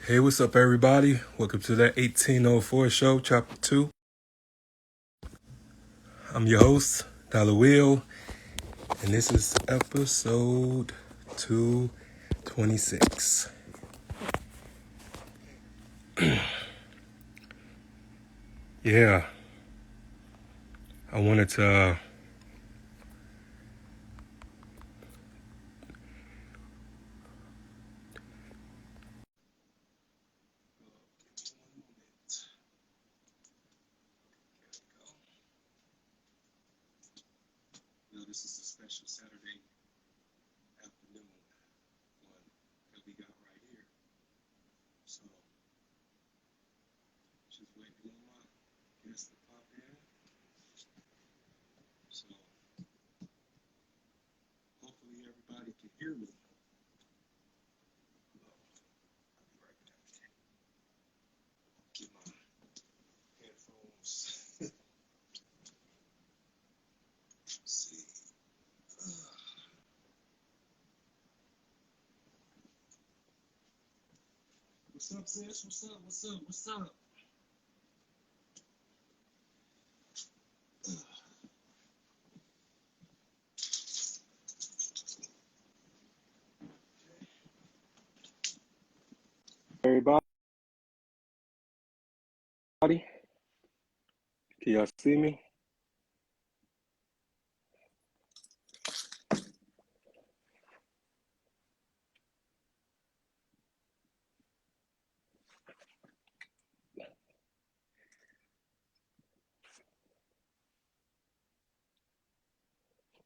Hey, what's up, everybody? Welcome to the 1804 show, chapter 2. I'm your host, Dollar Will, and this is episode 226. Yeah, I wanted to this is a special Saturday afternoon one that we got right here. So, just waiting on my guests to pop in. So, hopefully everybody can hear me. I'll be right back. Get my headphones. Let's see. What's up, sis? What's up? Everybody, can y'all see me?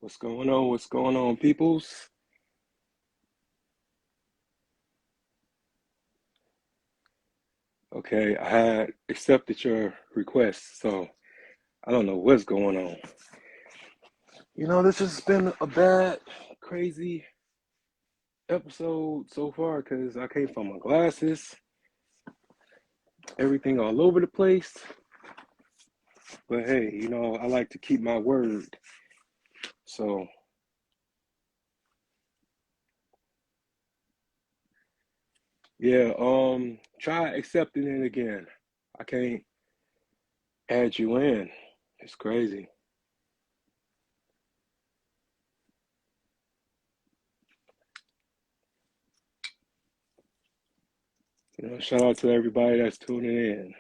What's going on? What's going on, peoples? Okay, I had accepted your request, so I don't know what's going on. You know, this has been a bad, crazy episode so far because I can't find my glasses, everything all over the place. But hey, you know, I like to keep my word. So, yeah, try accepting it again. I can't add you in. It's crazy. You know, shout out to everybody that's tuning in.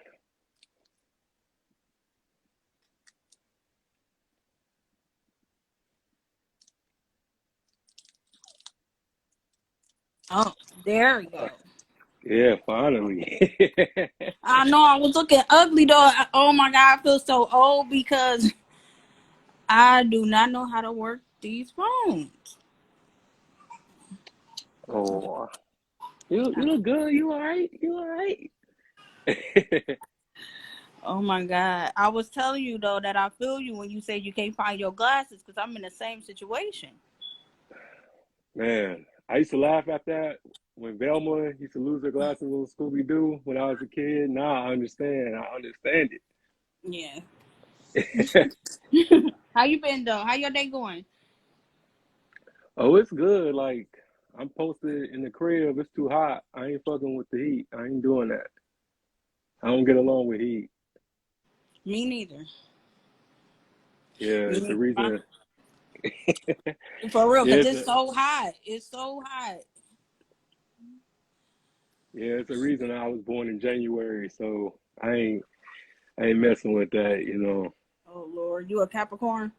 Oh, there we go. Yeah, finally. I know I was looking ugly though. Oh my God, I feel so old because I do not know how to work these phones. Oh, you look good. You all right? You all right? Oh my God. I was telling you though that I feel you when you say you can't find your glasses because I'm in the same situation. Man, I used to laugh at that when Velma used to lose her glasses on Scooby Doo when I was a kid. Now I understand. I understand Yeah. it. How you been though? How your day going? Oh, it's good. Like I'm posted in the crib. It's too hot. I ain't fucking with the heat. I ain't doing that. I don't get along with heat. Me neither. Yeah, Me it's a neither. reason. For real, Yeah, because it's so hot. It's so hot. it's a reason I was born in January. So I ain't messing with that. You know. Oh Lord, you a Capricorn?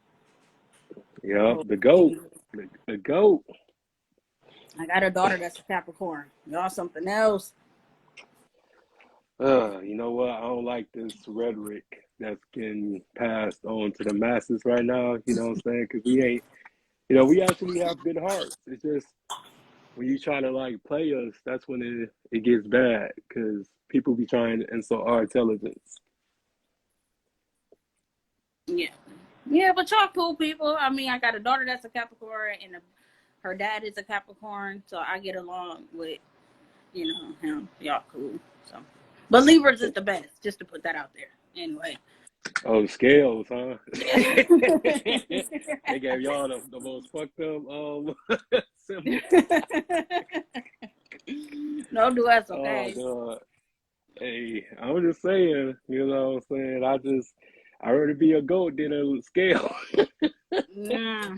Yeah, Oh, the goat. Jesus. The goat. I got a daughter that's a Capricorn. Y'all something else. You know what? I don't like this rhetoric that's getting passed on to the masses right now. You know what I'm saying? Because we ain't, we actually have good hearts. It's just when you try to like play us, that's when it gets bad because people be trying to insult our intelligence. Yeah. Yeah, but y'all cool people. I mean, I got a daughter that's a Capricorn, and her dad is a Capricorn, so I get along with, him. Y'all cool. So, but Libras is the best, just to put that out there. Anyway. Oh, the scales, huh? Yeah. They gave y'all the most fucked up symbol. Don't do us, Oh, okay? God. Hey, I was just saying, you know what I'm saying? I'd rather be a goat than a scale. Yeah.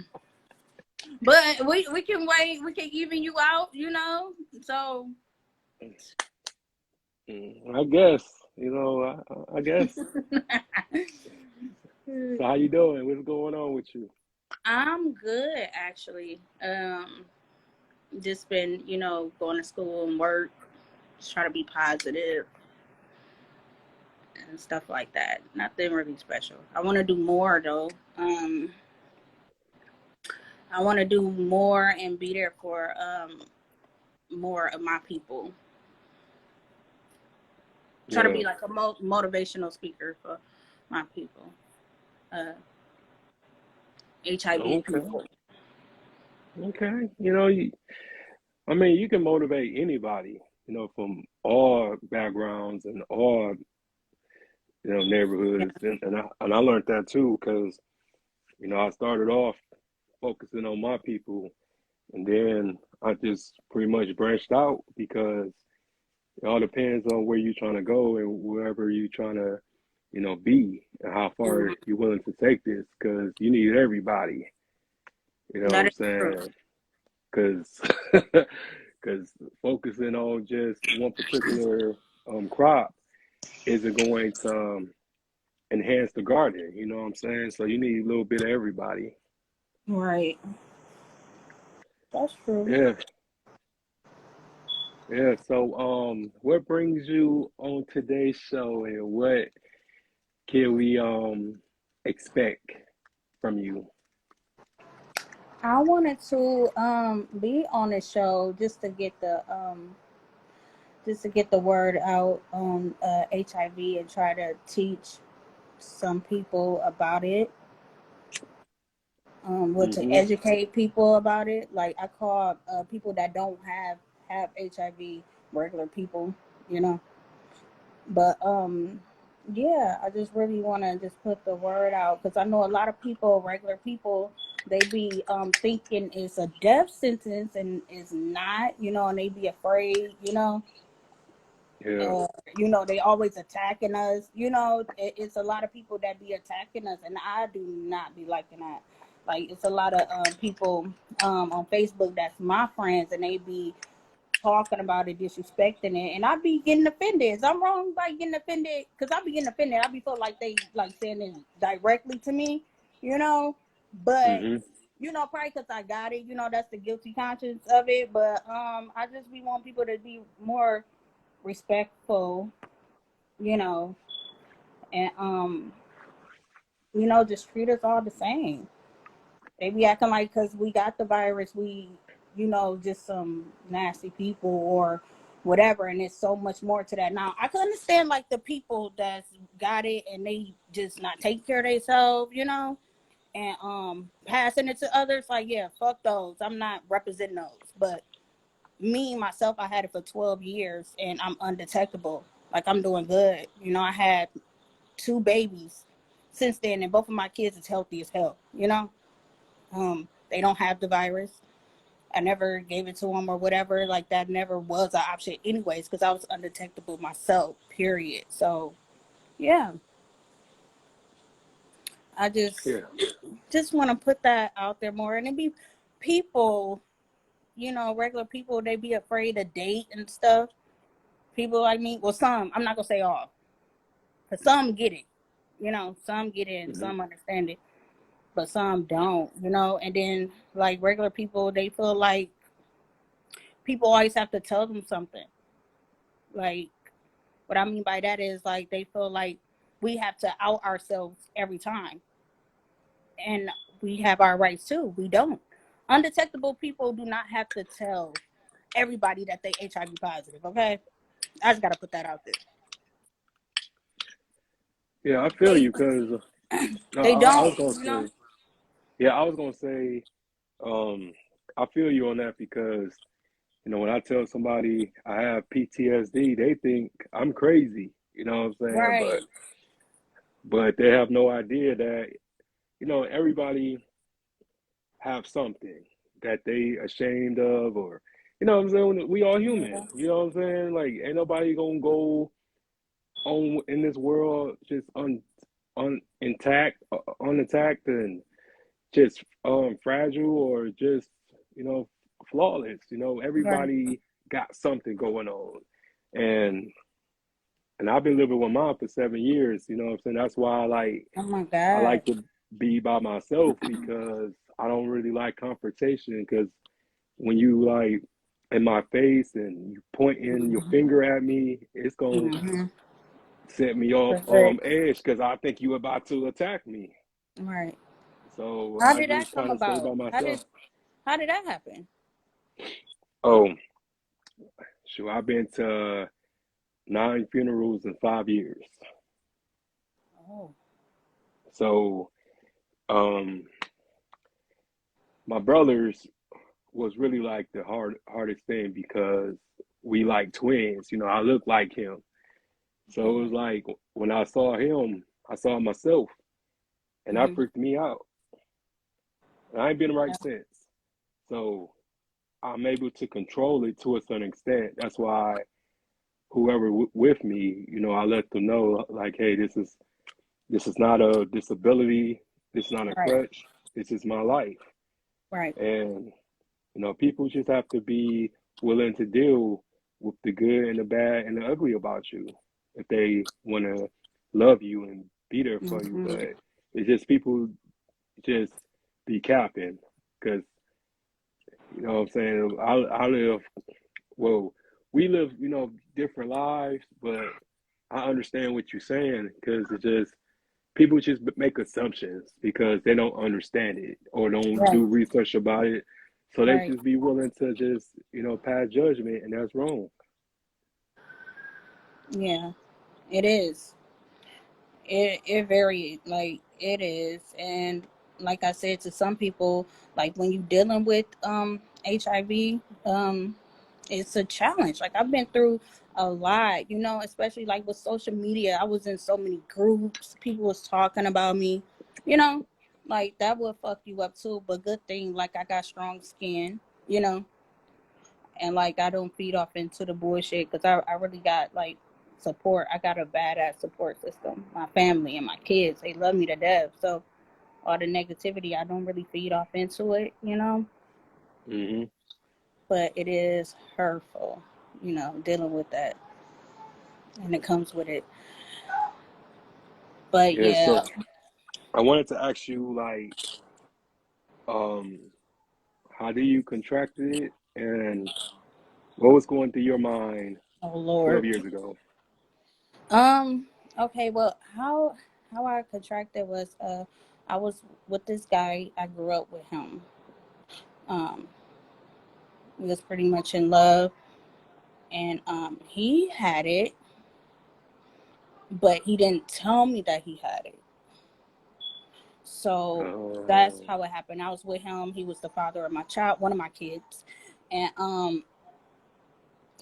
But we can wait. We can even you out, you know. So I guess, I guess. So how you doing? What's going on with you? I'm good actually. Just been, going to school and work, just try to be positive and stuff like that. Nothing really special. I want to do more though. I want to do more and be there for more of my people. Try to Yeah. be like a motivational speaker for my people, uh, HIV Okay. people. Okay. You can motivate anybody, from all backgrounds and all, Yeah. neighborhoods. And I learned that too, because, I started off focusing on my people, and then I just pretty much branched out because it all depends on where you're trying to go and wherever you're trying to, be and how far Mhm. you're willing to take this, because you need everybody. You know what That I'm is true. saying? Because because focusing on just one particular crop isn't going to enhance the garden. You know what I'm saying? So you need a little bit of everybody. Right. That's true. Yeah, yeah. So what brings you on today's show, and what can we expect from you? I wanted to be on the show just to get the word out on HIV and try to teach some people about it. To Mm-hmm. educate people about it. Like I call people that don't have HIV regular people, you know. But yeah, I just really want to just put the word out because I know a lot of people, regular people, they be thinking it's a death sentence and it's not, and they be afraid, Yeah, they always attacking us. It's a lot of people that be attacking us, and I do not be liking that. Like it's a lot of people on Facebook that's my friends, and they be talking about it, disrespecting it, and I be getting offended. Is I'm wrong by getting offended? Because I be getting offended. I be feel like they like saying it directly to me, you know. But mm-hmm. probably because I got it, that's the guilty conscience of it. But I just be want people to be more respectful, you know, and just treat us all the same. They be acting like because we got the virus, we, just some nasty people or whatever. And there's so much more to that. Now, I can understand like the people that's got it and they just not take care of themselves, and passing it to others. Like, yeah, fuck those. I'm not representing those. But me, myself, I had it for 12 years and I'm undetectable. Like, I'm doing good. I had 2 babies since then, and both of my kids is healthy as hell, they don't have the virus. I never gave it to them or whatever. Like that never was an option, anyways, because I was undetectable myself. Period. So yeah, I just Yeah, just want to put that out there more, and it be people, regular people. They be afraid to date and stuff. People like me. Well, some. I'm not gonna say all, because some get it. Some get it and mm-hmm. some understand it, but some don't. And then like regular people, they feel like people always have to tell them something. Like, what I mean by that is like they feel like we have to out ourselves every time. And we have our rights too. We don't. Undetectable people do not have to tell everybody that they HIV positive, okay? I just gotta put that out there. Yeah. I feel They you because they I don't, was gonna say, yeah, I was gonna say, um, I feel you on that because when I tell somebody I have PTSD, they think I'm crazy. You know what I'm saying? right. But they have no idea that everybody have something that they ashamed of, or You know what I'm saying? We all Yeah. human. You know what I'm saying? Like, ain't nobody gonna go on in this world just intact, unattacked, and just fragile or just you know flawless. You know, Right. everybody got something going on, and I've been living with mom for 7 years. You know what I'm saying? That's why Oh my I God. like to be by myself because I don't really like confrontation. Because when you like in my face and you pointing your Mm-hmm. finger at me, it's gonna Mm-hmm. set me off Perfect. edge because I think you about to attack me. Right. So How I did just that try come to stay by about? myself. How did that happen? Oh, sure. I've been to 9 funerals in 5 years. Oh. So um, my brothers was really like the hardest thing because we like twins. You know, I look like him. So it Yeah. was like when I saw him, I saw myself, and that Mm-hmm. freaked me out. And I ain't been right since. So I'm able to control it to a certain extent. That's why whoever with me, you know, I let them know like, hey, this is not a disability. This is not a Right. crutch. This is my life. Right. And you know, people just have to be willing to deal with the good and the bad and the ugly about you if they want to love you and be there for you. Mm-hmm. But it's just people just be capping because you know what I'm saying. I live well. We live you know different lives, but I understand what you're saying because it's just people just make assumptions because they don't understand it or don't Right. do research about it. So they Right. just be willing to just, you know, pass judgment, and that's wrong. Yeah. It is. It very like it is, and like I said to some people, like when you dealing with HIV, it's a challenge. Like I've been through a lot, especially like with social media. I was in so many groups. People was talking about me, you know, like that would fuck you up too. But good thing, like I got strong skin, you know, and like I don't feed off into the bullshit because I really got like support. I got a badass support system. My family and my kids, they love me to death. So all the negativity, I don't really feed off into it, Hmm. but it is hurtful, dealing with that, and it comes with it. But Yeah. yeah, So I wanted to ask you, like, um, how do you contract it, and what was going through your mind oh 12 Lord. years ago? Um. Okay. Well, how I contracted was I was with this guy. I grew up with him. Um, we was pretty much in love, and he had it, but he didn't tell me that he had it. So that's Uh, how it happened. I was with him. He was the father of my child, one of my kids, and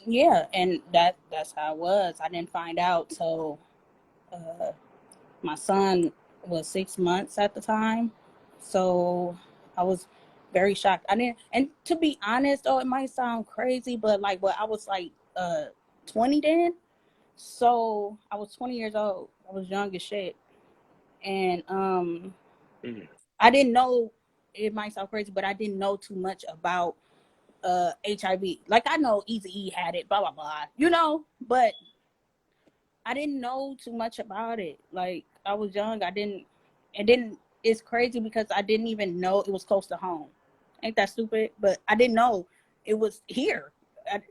yeah, and that's how it was. I didn't find out till uh, my son was 6 months at the time, so I was very shocked. I didn't, and to be honest, though, it might sound crazy, but like, I was like 20 then, so I was 20 years old. I was young as shit, and mm, I didn't know. It might sound crazy, but I didn't know too much about HIV. Like I know Easy E had it, blah blah blah, but I didn't know too much about it. Like I was young, I didn't. And then it's crazy because I didn't even know it was close to home. Ain't that stupid? But I didn't know it was here. I,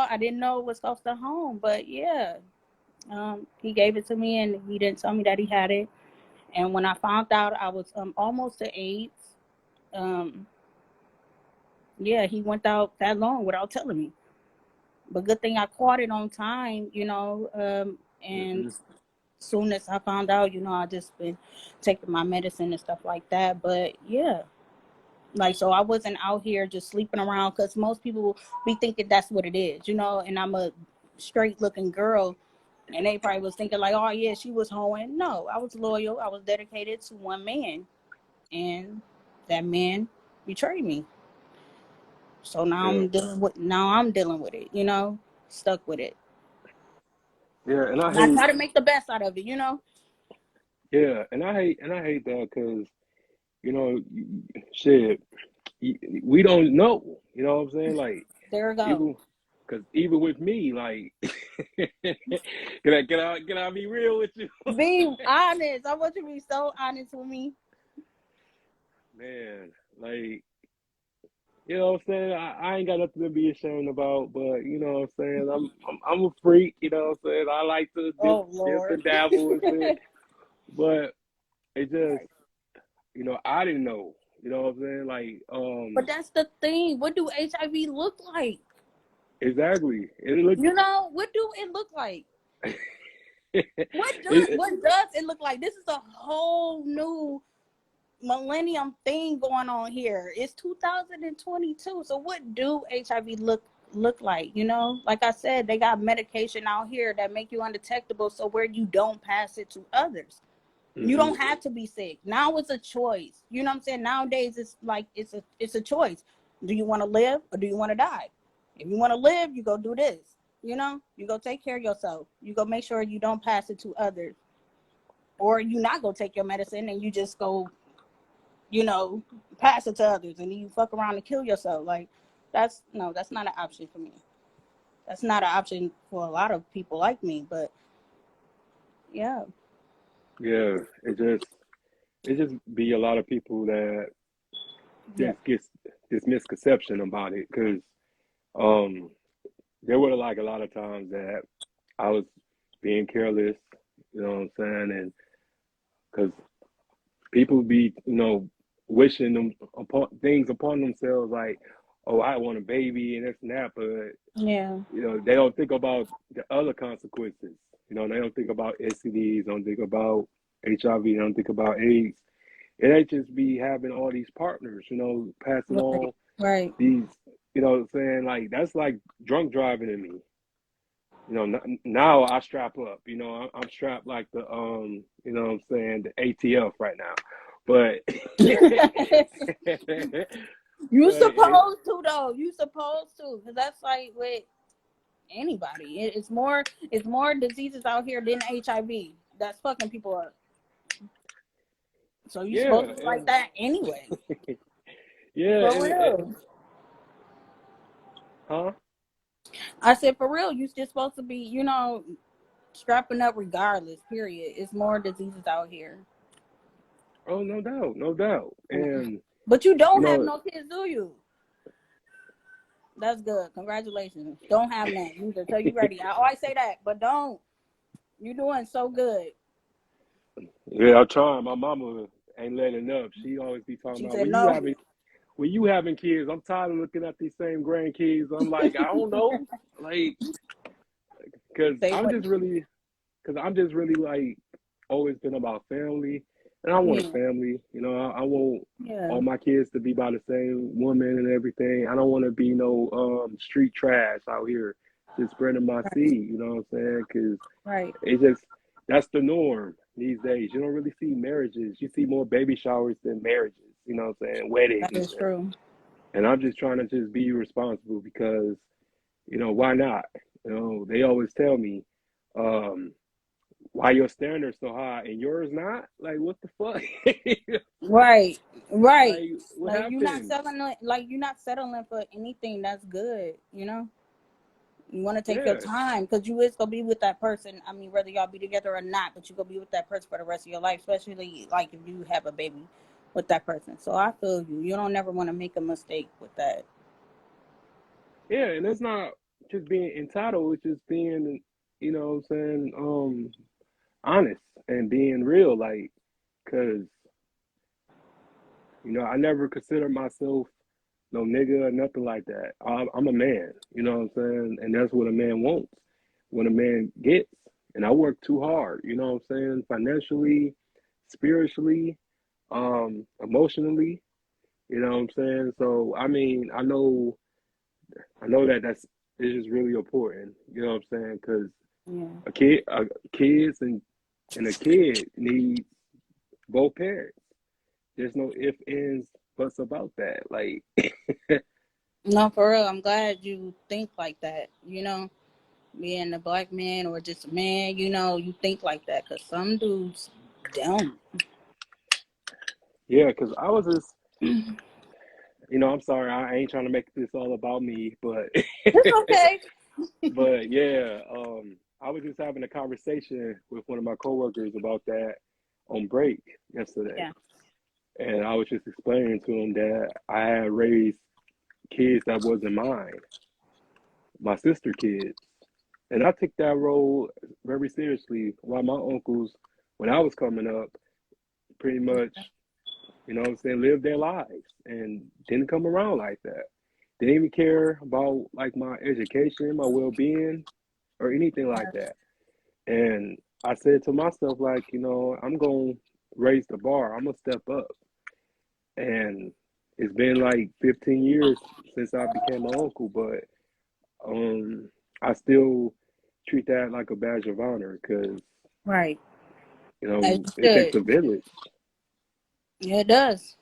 I didn't know it was close to home. But yeah, he gave it to me, and he didn't tell me that he had it. And when I found out, I was almost to AIDS. Um, yeah, he went out that long without telling me. But good thing I caught it on time, and mm-hmm. soon as I found out, I just been taking my medicine and stuff like that. But yeah, like, so I wasn't out here just sleeping around because most people be thinking that's what it is, and I'm a straight looking girl. And they probably was thinking like, oh yeah, she was hoeing. No, I was loyal. I was dedicated to one man, and that man betrayed me. So now Yeah. I'm dealing with it, you know, stuck with it. Yeah, and I And I hate try to make the best out of it, you know. yeah, and I hate that because you know, shit, we don't know. You know what I'm saying? Like There we go. even because even with me, like, can I be real with you, Be honest. I want you to be so honest with me. man? Like, you know what I'm saying? I ain't got nothing to be ashamed about, but you know what I'm saying? I'm a freak. You know what I'm saying? I like to Oh dip Lord. and dabble and shit, but it just, you know, I didn't know. You know what I'm saying? Like, But that's the thing. What do HIV look like? exactly. It look. You know, what do it look like? it, What does it look like? This is a whole new millennium thing going on here. It's 2022. So what do HIV look like? You know, like I said, they got medication out here that make you undetectable, so where you don't pass it to others. You hmm don't have to be sick. Now it's a choice. You know what I'm saying? Nowadays it's like it's a choice. Do you want to live or do you want to die? If you want to live, you go do this. You know, you go take care of yourself. You go make sure you don't pass it to others. Or you not go take your medicine and you just go, you know, pass it to others and then you fuck around and kill yourself. Like that's not an option for me. That's not an option for a lot of people like me. But yeah. Yeah, it just be a lot of people that Yeah. just gets this misconception about it because um there were like a lot of times that I was being careless, you know what I'm saying, and because people be wishing them upon things upon themselves like, oh, I want a baby and this and that, but Yeah. they don't think about the other consequences. They don't think about STDs, don't think about HIV, don't think about AIDS. It ain't just be having all these partners, passing Right. on Right. these, what I'm saying? Like, that's like drunk driving to me. Now I strap up, I'm strapped like the, what I'm saying, the ATF right now. But, You but supposed to though. You supposed to, because that's like with anybody. It's more diseases out here than HIV that's fucking people up. So you supposed yeah, to be like and that anyway. yeah, For and real. huh? I said for real. You just supposed to be, strapping up regardless. Period. It's more diseases out here. Oh, no doubt, no doubt. And But you you don't have know, no kids, do you? That's good. Congratulations. Don't have none either. Till you ready. I always say that, but don't. You doing so good. yeah, I'm trying. My mama ain't letting up. She always be talking She about said no. when you having kids. I'm tired of looking at these same grandkids. I'm like, I don't know, like, cause Say I'm what? just really, cause I'm just really like always been about family, and I want a Yeah. family. I want Yeah. all my kids to be by the same woman and everything. I don't want to be no street trash out here just spreading my Right. seed. You know what I'm saying? Cause Right. it just that's the norm these days. You don't really see marriages. You see more baby showers than marriages. You know what I'm saying? Weddings. That is true. And I'm just trying to just be responsible because, why not? They always tell me, um, why your standards so high and yours not? Like, what the fuck? Right. Right. Like, what Like happened? you're not settling for anything that's good, you know? You want to take your Yeah, time because you is gonna be with that person. I mean, whether y'all be together or not, but you gonna be with that person for the rest of your life, especially like if you have a baby with that person. So I feel you. You don't never want to make a mistake with that. yeah, and it's not just being entitled, it's just being, what I'm saying, honest and being real, like, cause I never considered myself no nigga or nothing like that. I'm a man, you know what I'm saying? And that's what a man wants, what a man gets. And I work too hard, you know what I'm saying? Financially, spiritually, emotionally, you know what I'm saying? So, I mean, I know that it's just really important, you know what I'm saying? Because Yeah. kids and a kid needs both parents. There's no ifs, ands, buts about that. Like, No, for real. I'm glad you think like that. Being a black man or just a man, you think like that. Because some dudes don't. Yeah, because I was just, I'm sorry, I ain't trying to make this all about me, but It's okay. but yeah, I was just having a conversation with one of my coworkers about that on break yesterday, Yeah. and I was just explaining to him that I had raised kids that wasn't mine, my sister kids, and I took that role very seriously. While my uncles, when I was coming up, pretty much, what I'm saying, lived their lives and didn't come around like that. Didn't even care about like my education, my well-being, or anything like that. And I said to myself, like, I'm gonna raise the bar. I'm gonna step up. And it's been like 15 years since I became an uncle, but um, I still treat that like a badge of honor because Right. As you it takes should. a village. Yeah, it does.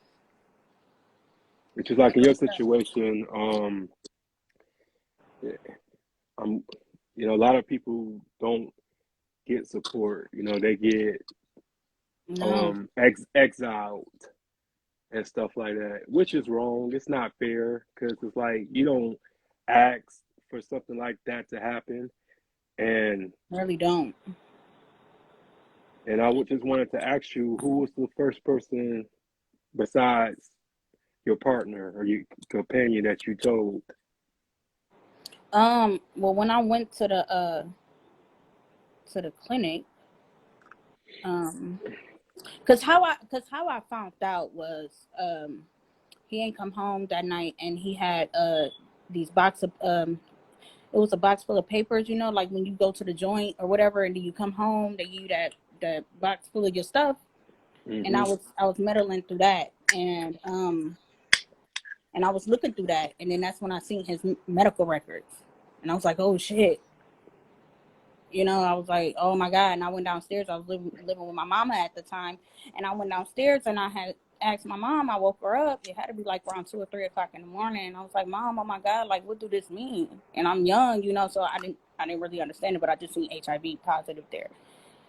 Which is like It in your really does. situation, I'm, a lot of people don't get support. They get No, exiled and stuff like that, which is wrong. It's not fair because it's like you don't ask for something like that to happen. And really don't. I would just wanted to ask you, who was the first person besides your partner or your companion that you told? Well, when I went to the clinic, um, cause how I found out was, he ain't come home that night, and he had these box of it was a box full of papers, like when you go to the joint or whatever, and then you come home, they give you that box full of your stuff, and I Hmm. was meddling through that, and I was looking through that, and then that's when I seen his medical records, and I was like, oh shit. I was like, oh my God. And I went downstairs. I was living with my mama at the time. And I went downstairs and I had asked my mom, I woke her up. It had to be like around 2 or 3 o'clock in the morning. And I was like, Mom, oh my God, like, what do this mean? And I'm young, so I didn't really understand it, but I just seen HIV positive there.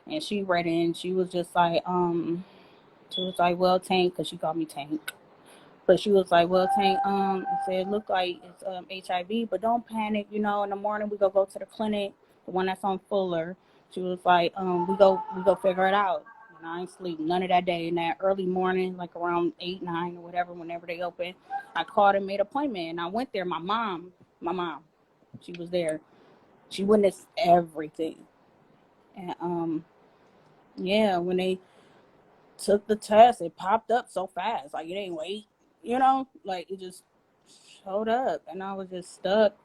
And she read in, she was like, well, Tank, because she called me Tank. But she was like, well, Tank, it said, look like it's HIV, but don't panic. In the morning we go to the clinic, the one that's on Fuller. She was like, we go figure it out. And I ain't sleep none of that day. In that early morning, like around 8, 9 or whatever, whenever they open, I called and made an appointment. And I went there. My mom, she was there. She witnessed everything. And yeah, when they took the test, it popped up so fast. Like, it ain't wait, like it just showed up, and I was just stuck,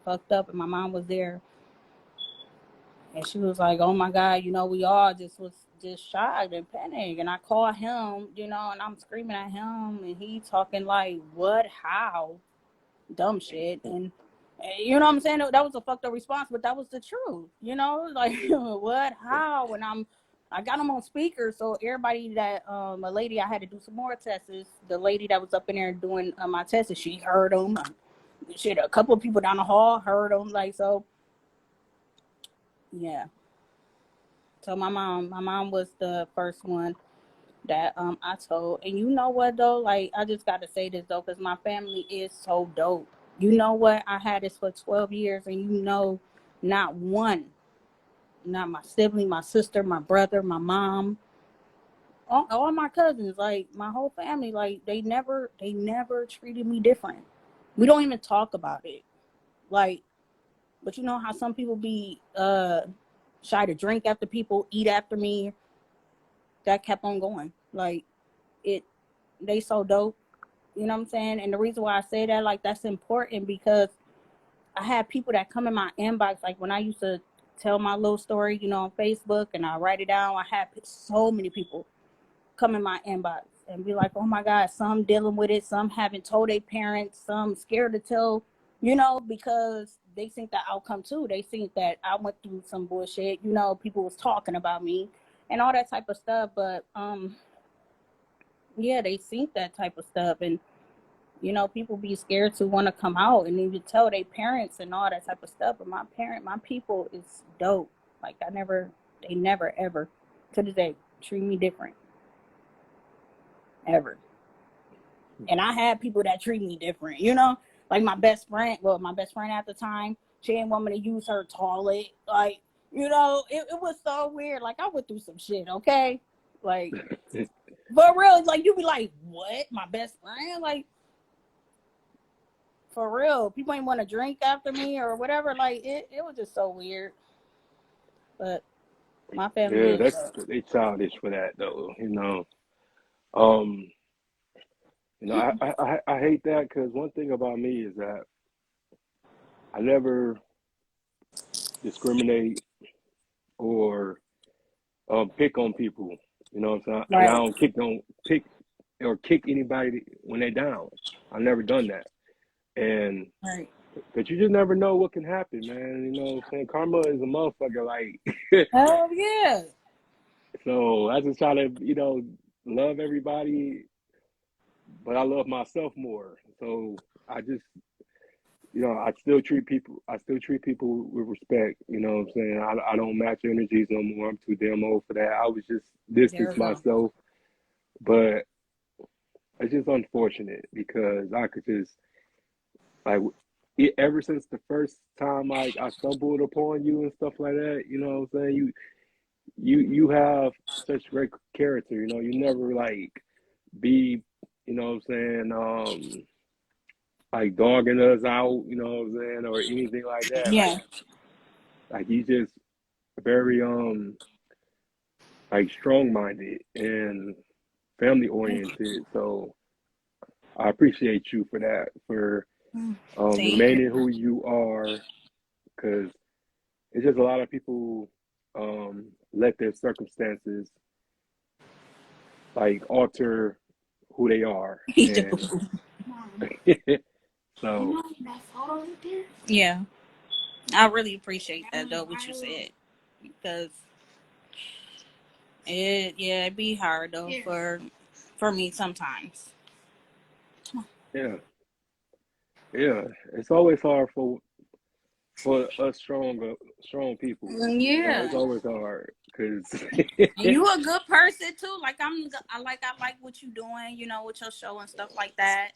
fucked up, and my mom was there, and she was like, "Oh my God, we all just was just shocked and panicked." And I called him, and I'm screaming at him, and he talking like, "What? How?" Dumb shit, and you know what I'm saying? That was a fucked up response, but that was the truth, like what? How? And I got him on speaker, so everybody that a lady I had to do some more tests. The lady that was up in there doing my tests, she heard him. Shit, a couple of people down the hall heard him, like, so yeah. So my mom was the first one that I told. And you know what though? Like, I just gotta say this though, because my family is so dope. You know what? I had this for 12 years, and not one, not my sibling, my sister, my brother, my mom, all my cousins, like my whole family, like they never treated me different. We don't even talk about it. Like, but you know how some people be shy to drink after people, eat after me. That kept on going. Like, it, they so dope. You know what I'm saying? And the reason why I say that, like, that's important because I had people that come in my inbox, like when I used to tell my little story, on Facebook, and I write it down. I had so many people come in my inbox and be like, oh my God, some dealing with it, some haven't told their parents, some scared to tell, because they think the outcome too. They think that I went through some bullshit, people was talking about me and all that type of stuff. But yeah, they think that type of stuff. And you know, people be scared to want to come out and even tell their parents and all that type of stuff. But my people is dope. Like they never ever to this day treat me different ever. And I had people that treat me different, you know, like my best friend at the time, she didn't want me to use her toilet. Like, you know, it was so weird. Like, I went through some shit, okay? Like, for real, like, you be like, what? My best friend? Like, for real, people ain't want to drink after me or whatever. Like, it was just so weird. But my family Yeah, is they childish for that though. I hate that because one thing about me is that I never discriminate or pick on people. You know what I'm saying? And I right. don't pick or kick anybody when they're down. I've never done that. And Right. but you just never know what can happen, man. You know what I'm saying? Karma is a motherfucker, like Hell yeah. so I just try to, love everybody, but I love myself more. So I just I still treat people with respect, you know what I'm saying? I don't match energies no more. I'm too damn old for that. I was just There distance we go. myself, but it's just unfortunate because I could just like ever since the first time like I stumbled upon you and stuff like that, you know what I'm saying? You have such great character, you never like be, you know what I'm saying, like dogging us out, you know what I'm saying, or anything like that. Yeah. Like you just very like strong minded and family oriented. So I appreciate you for that, for Thank you. remaining who you are, because it's just a lot of people let their circumstances like alter who they are, and so Yeah. I really appreciate that though, what you said. Because it'd be hard though for me sometimes. yeah, it's always hard for us strong people. It's Yeah. always hard because And you a good person too. Like I like what you doing, you know, with your show and stuff like that.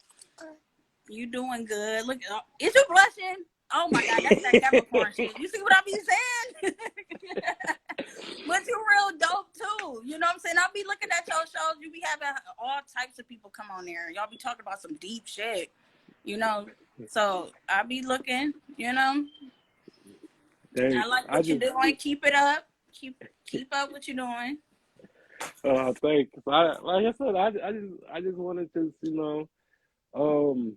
You doing good. Look, is you blushing? Oh my God, that's that Capricorn shit. You see what I be saying? But you real dope too. You know what I'm saying? I'll be looking at your shows. You be having all types of people come on there. Y'all be talking about some deep shit. You know? So I'll be looking, you know. I thanks. like I what you're just doing. Keep it up. Keep up what you're doing. thanks. Like I said, I just wanted to um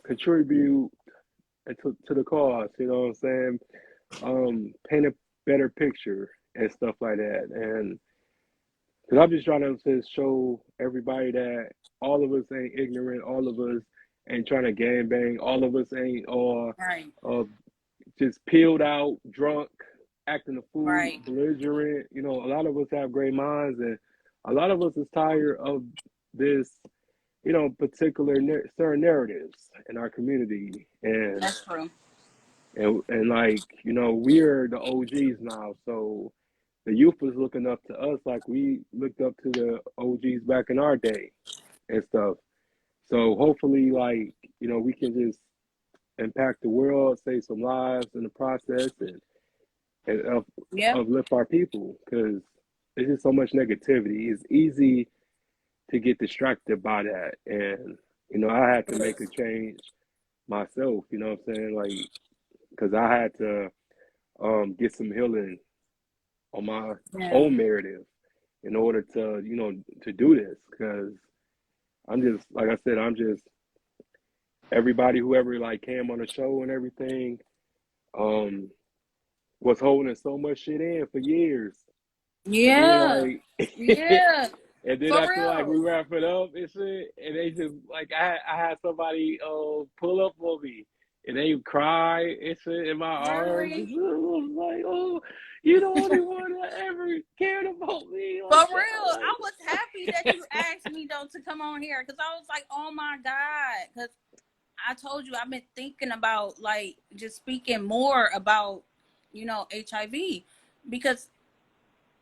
contribute to the cause. You know what I'm saying? Paint a better picture and stuff like that, and because I'm just trying to just show everybody that all of us ain't ignorant, all of us ain't trying to gang bang, all of us ain't all Right. uh, just peeled out, drunk, acting a fool, Right. belligerent. A lot of us have great minds, and a lot of us is tired of this, particular certain narratives in our community, and That's true. and like we're the OGs now, so the youth is looking up to us like we looked up to the OGs back in our day and stuff. So hopefully, like we can just impact the world, save some lives in the process, and Yep. uplift our people because there's just so much negativity. It's easy to get distracted by that, and I had to make a change myself. You know what I'm saying? Like because I had to get some healing on my Yeah. own narrative in order to to do this because I'm just like I said, I'm just everybody whoever like came on the show and everything um was holding so much shit in for years. And then Yeah. like Yeah. and then For after like real. we wrap it up and shit and they just like I had somebody pull up on me and they cry and sit in my arms. Really? It was like, oh, you the only one that ever cared about me For like real, that. I was happy that you asked me though to come on here because I was like, oh my God, because I told you I've been thinking about like just speaking more about, HIV, because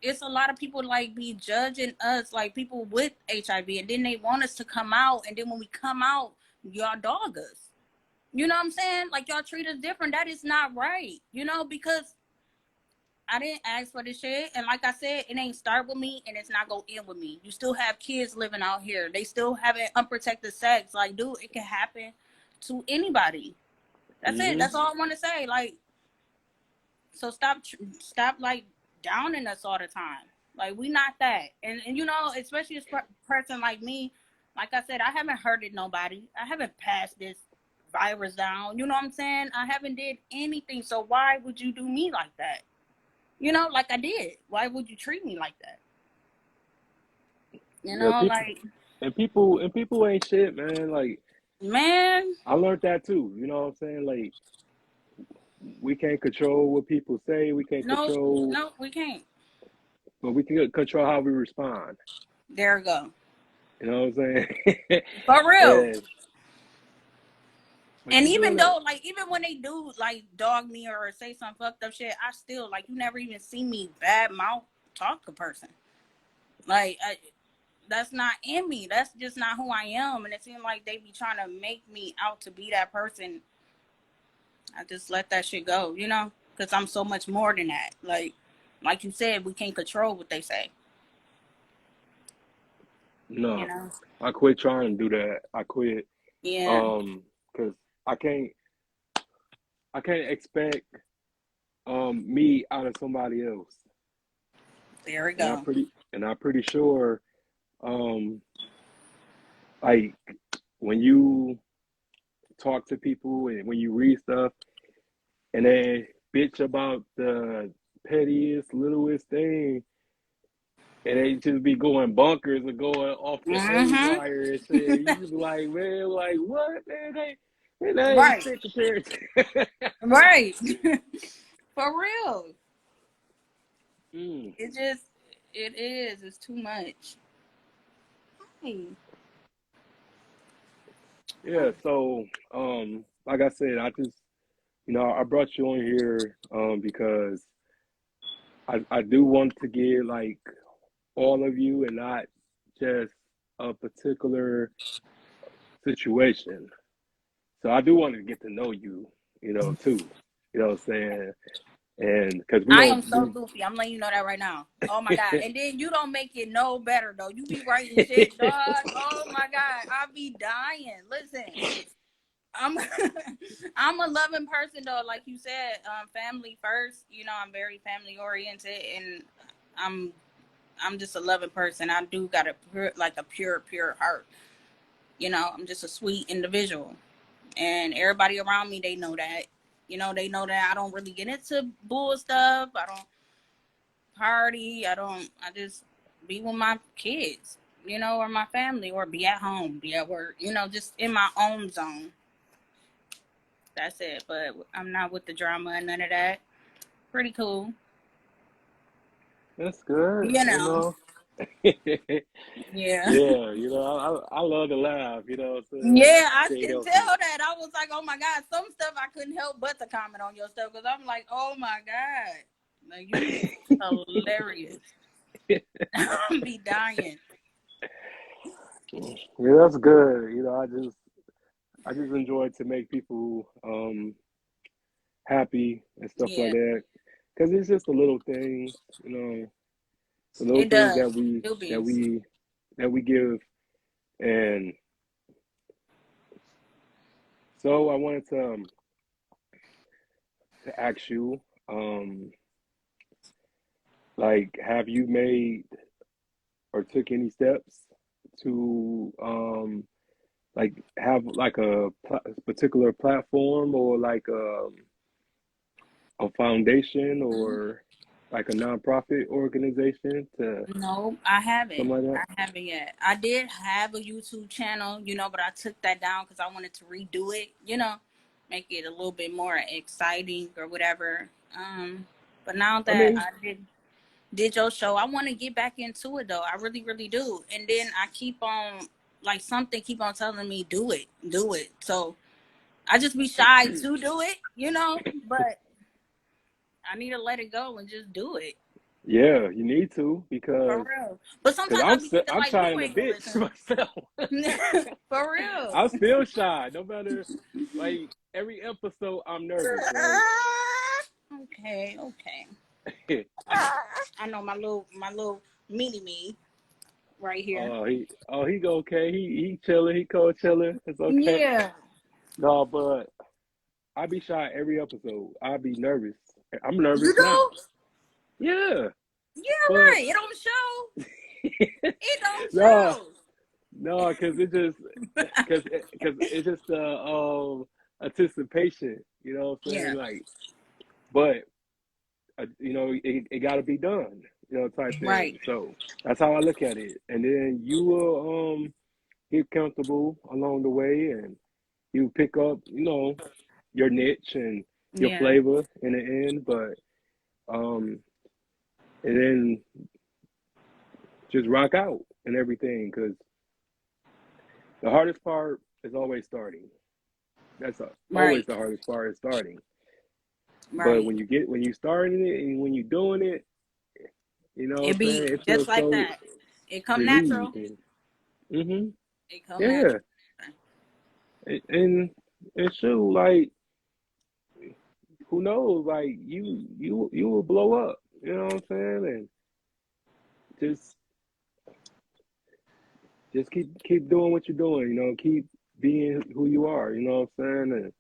it's a lot of people like be judging us, like people with HIV, and then they want us to come out, and then when we come out, y'all dog us. You know what I'm saying? Like y'all treat us different. That is not right. Because I didn't ask for this shit, and like I said, it ain't start with me, and it's not go end with me. You still have kids living out here. They still having unprotected sex. Like, dude, it can happen to anybody. That's it. That's all I want to say. Like, so stop like downing us all the time. Like, we not that. And especially a person like me, like I said, I haven't hurted nobody. I haven't passed this virus down. You know what I'm saying? I haven't did anything. So why would you do me like that? Like I did. Why would you treat me like that? Yeah, Like, people ain't shit, man. Like, man, I learned that too. You know what I'm saying? Like, we can't control what people say. We can't control, no, we can't. but we can control how we respond. There we go. You know what I'm saying? For real. and, but And you even doing it. though, like, even when they do, like, dog me or say some fucked up shit, I still, like, you never even see me bad mouth talk to a person. Like, that's not in me. That's just not who I am. And it seems like they be trying to make me out to be that person. I just let that shit go, because I'm so much more than that. Like you said, we can't control what they say. No, I quit trying to do that. I quit. Yeah. Because I can't expect me out of somebody else. There we And go. I'm pretty sure like when you talk to people and when you read stuff and they bitch about the pettiest, littlest thing, and they just be going bunkers and going off the Mm-hmm. haywire and shit. You just be like, man, like what, man? They ain't Right. shit compared to. Right. For real. Mm. It is. It's too much. Hey. Yeah. So, like I said, I just, I brought you on here, because I do want to get like all of you and not just a particular situation. So I do want to get to know you, too. You know what I'm saying? And because I am so goofy. I'm letting you know that right now. Oh my God. And then you don't make it no better though. You be writing shit, dog. Oh my God. I be dying. Listen. I'm I'm a loving person though, like you said, family first. I'm very family oriented, and I'm I'm just a loving person. I do got a pure heart. I'm just a sweet individual, and everybody around me, they know that. They know that I don't really get into bull stuff. I don't party. I just be with my kids, or my family, or be at home, be at work. Just in my own zone. That's it. But I'm not with the drama and none of that. Pretty cool. That's good, You know. Yeah. Yeah, I love to laugh, what I'm saying? Yeah, I I can't can help tell it. that. I was like, oh my God, some stuff I couldn't help but to comment on your stuff because I'm like, oh my God. Like, you is hilarious. I'll be dying. Yeah, that's good. I just enjoy to make people happy and stuff like Yeah, that. Because it's just the little things, the little it things does. that we It that be. we that we give. And so I wanted to ask you, like, have you made or took any steps to like have like a particular platform or like a foundation or like a nonprofit organization to No, I haven't. something like that? I haven't yet. I did have a YouTube channel, but I took that down because I wanted to redo it. make it a little bit more exciting or whatever. But now I that mean, I did your show, I want to get back into it though. I really, really do. And then I keep on like something keep on telling me do it, do it. So I just be shy to do it, you know. But I need to let it go and just do it. yeah, you need to For because real. But sometimes I be thinking I'm like shy you in a ain't gonna bitch listen. myself. For real. I'm still shy, no matter like every episode. I'm nervous, right? Okay, okay. I know my little mini me right here. he go okay. He chilling. He cold chilling. It's okay. Yeah. No, but I be shy every episode. I be nervous. I'm nervous You now. know? Yeah, Yeah, but right. It don't show. It don't no, show. no, because it's just anticipation. You know what I'm saying? Yeah. Like, but you know, it got to be done. You know, type Right. thing. So that's how I look at it. And then you will get comfortable along the way, and you pick up, you know, your niche and your Yeah. flavor in the end. But um, and then just rock out and everything, because the hardest part is always starting. Always Right. the hardest part is starting. But Right. when you starting it and when you doing it, you know It what I'm be saying? It just feels like so that. It come natural. relieved. And, hmm It come Yeah. natural. And shoot, like who knows? Like you will blow up. You know what I'm saying? And just keep doing what you're doing. You know, keep being who you are. You know what I'm saying?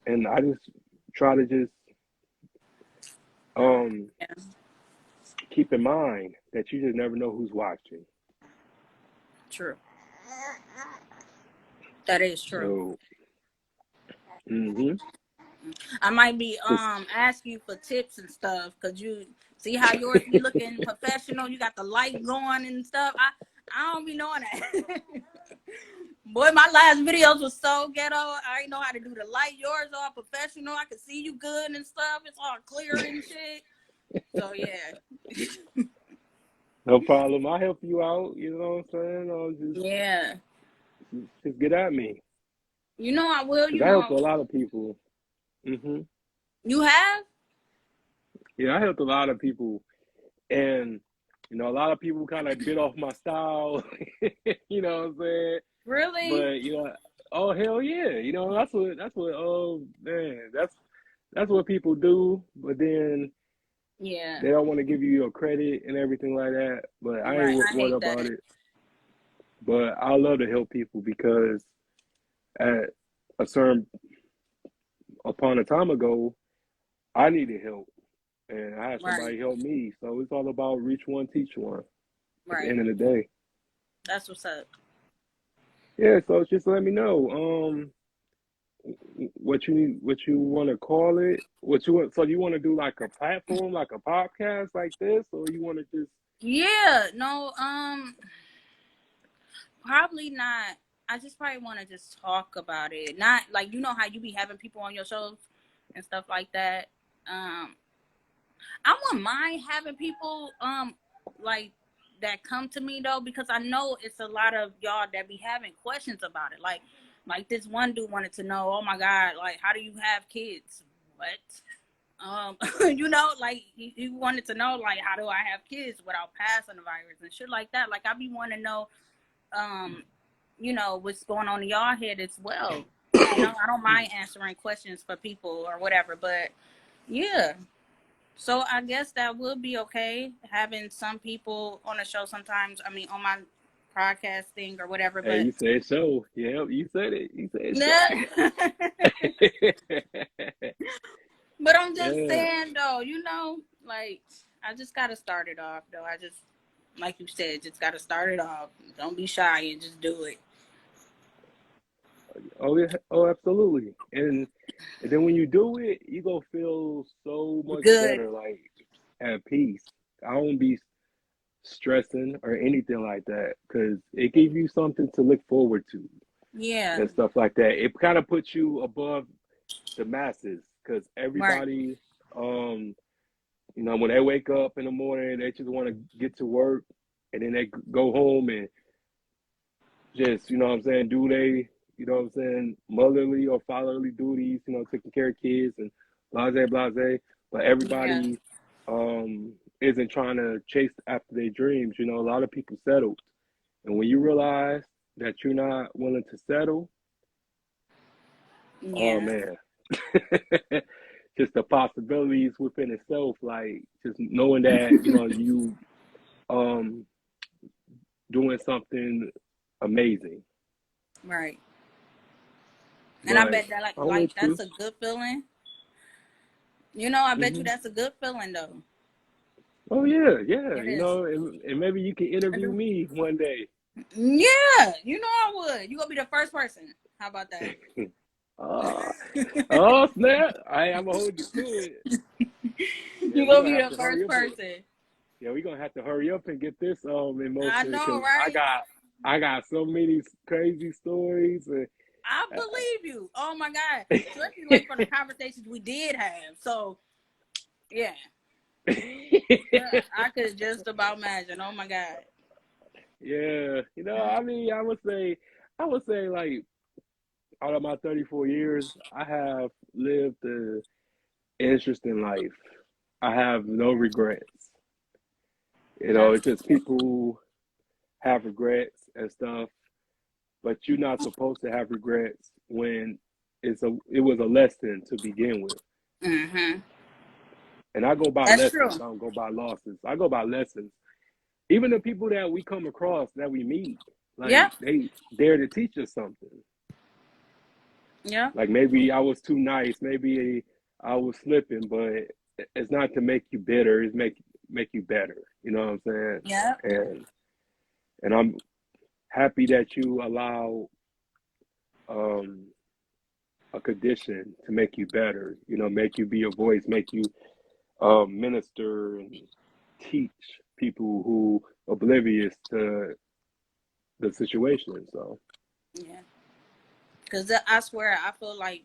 And I just try to just um Yeah. keep in mind that you just never know who's watching. True. That is true. So, hmm I might be just ask you for tips and stuff because you see how yours be looking professional. You got the light going and stuff. I don't be knowing that. Boy, my last videos was so ghetto. I didn't know how to do the light. Yours all professional. I could see you good and stuff. It's all clear and shit. So yeah. no problem. I'll help you out. You know what I'm saying? Or Yeah. just get at me You know I will, because you I help a know. lot of people. hmm You have? Yeah, I helped a lot of people, and you know, a lot of people kind of bit off my style. You know what I'm saying? Really? But you know, oh hell yeah, you know that's what oh man that's what people do. But then Yeah. they don't want to give you your credit and everything like that. But I ain't Right. I worried hate about that. it. But I love to help people because at a certain upon a time ago, I needed help and I had Right. somebody help me. So it's all about reach one, teach one at the Right. end of the day. That's what's up. Yeah, so just let me know. What you want to call it? What you want? So you want to do like a platform, like a podcast, like this, or you want to just? Yeah. No. Probably not. I just probably want to just talk about it. Not like you know how you be having people on your shows and stuff like that. Um, I wouldn't mind having people like that come to me though because I know it's a lot of y'all that be having questions about it. Like this one dude wanted to know, oh my god, like how do you have kids? What? You know, like he wanted to know like how do I have kids without passing the virus and shit like that. Like I be wanting to know um, you know, what's going on in y'all head as well. You know, I don't mind answering questions for people or whatever, but yeah. So I guess that would be okay having some people on the show sometimes. I mean, on my podcast thing or whatever, Hey, but you said show. Yeah, you said it. You said yeah. show. But I'm just Yeah. saying though, you know, like I just gotta start it off though. I just like you said, just gotta start it off. Don't be shy and just do it. Oh yeah. Oh, absolutely. And then when you do it, you gonna feel so much Good. better, like at peace. I won't be stressing or anything like that because it gives you something to look forward to Yeah. and stuff like that. It kind of puts you above. the masses, because Right. everybody, when they wake up in the morning, they just want to get to work, and then they go home and just, do they, motherly or fatherly duties, taking care of kids and blase. But Yeah. everybody isn't trying to chase after their dreams. A lot of people settled. And when you realize that you're not willing to settle, oh Yeah. man, just the possibilities within itself, like just knowing that, you um doing something amazing. Right. And I But bet that I'm with that's you. a good feeling. I bet you Hmm. that's a good feeling though. Oh yeah, yeah. It is. And maybe you can I interview do. me one day. Yeah, I would. You gonna be the first person. How about that? uh, oh snap! I'm gonna hold you to it. Yeah, You we're gonna gonna be have the to hurry first up. person. Yeah, we're gonna have to hurry up and get this in I motion know, because right? I got so many crazy stories. And, I believe you. Oh my God. Especially like from the conversations we did have. So yeah. I could just about imagine. Oh my God. yeah, I mean, I would say like out of my 34 years, I have lived an interesting life. I have no regrets. It's That's just people have regrets and stuff, but you're not supposed to have regrets when it was a lesson to begin with. mm-hmm. And I go by That's true. lessons. I don't go by losses. I go by lessons. Even the people that we come across that we meet, Yeah. like they dare to teach us something. Yeah. Like maybe I was too nice, maybe I was slipping, but it's not to make you bitter. It's make you better. You know what I'm saying? Yeah. And I'm happy that you allow um, a condition to make you better. Make you be a voice, make you minister and teach people who oblivious to the situation. So Yeah. Because I swear, I feel like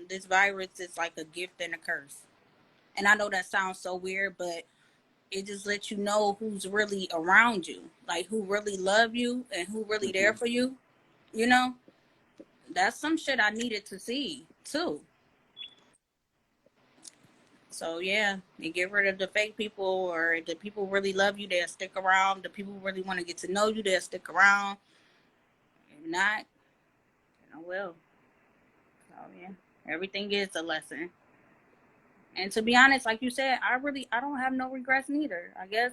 this virus is like a gift and a curse. And I know that sounds so weird, but it just lets you know who's really around you, like who really love you and who really there mhm. for you. You know, that's some shit I needed to see too. So yeah, you get rid of the fake people, or the people really love you, they'll stick around. The people who really want to get to know you, they'll stick around. If not, well. So yeah, everything is a lesson. And to be honest, like you said, I don't have no regrets neither. I guess,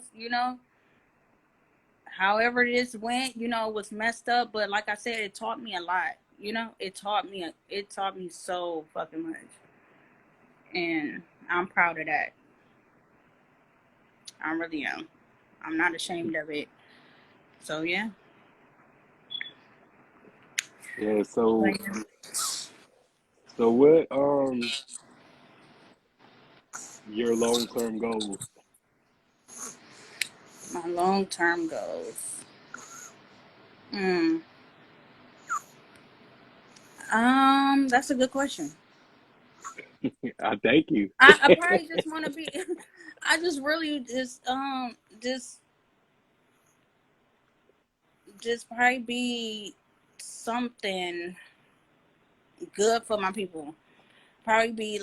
however this went, was messed up, but like I said, it taught me a lot. It taught me so fucking much. And I'm proud of that. I really am. I'm not ashamed of it. So yeah. Yeah. But, So yeah. so what your long term goals? My long term goals. Hmm. That's a good question. I thank you. I probably just want to be. I just really just probably be something good for my people. Probably be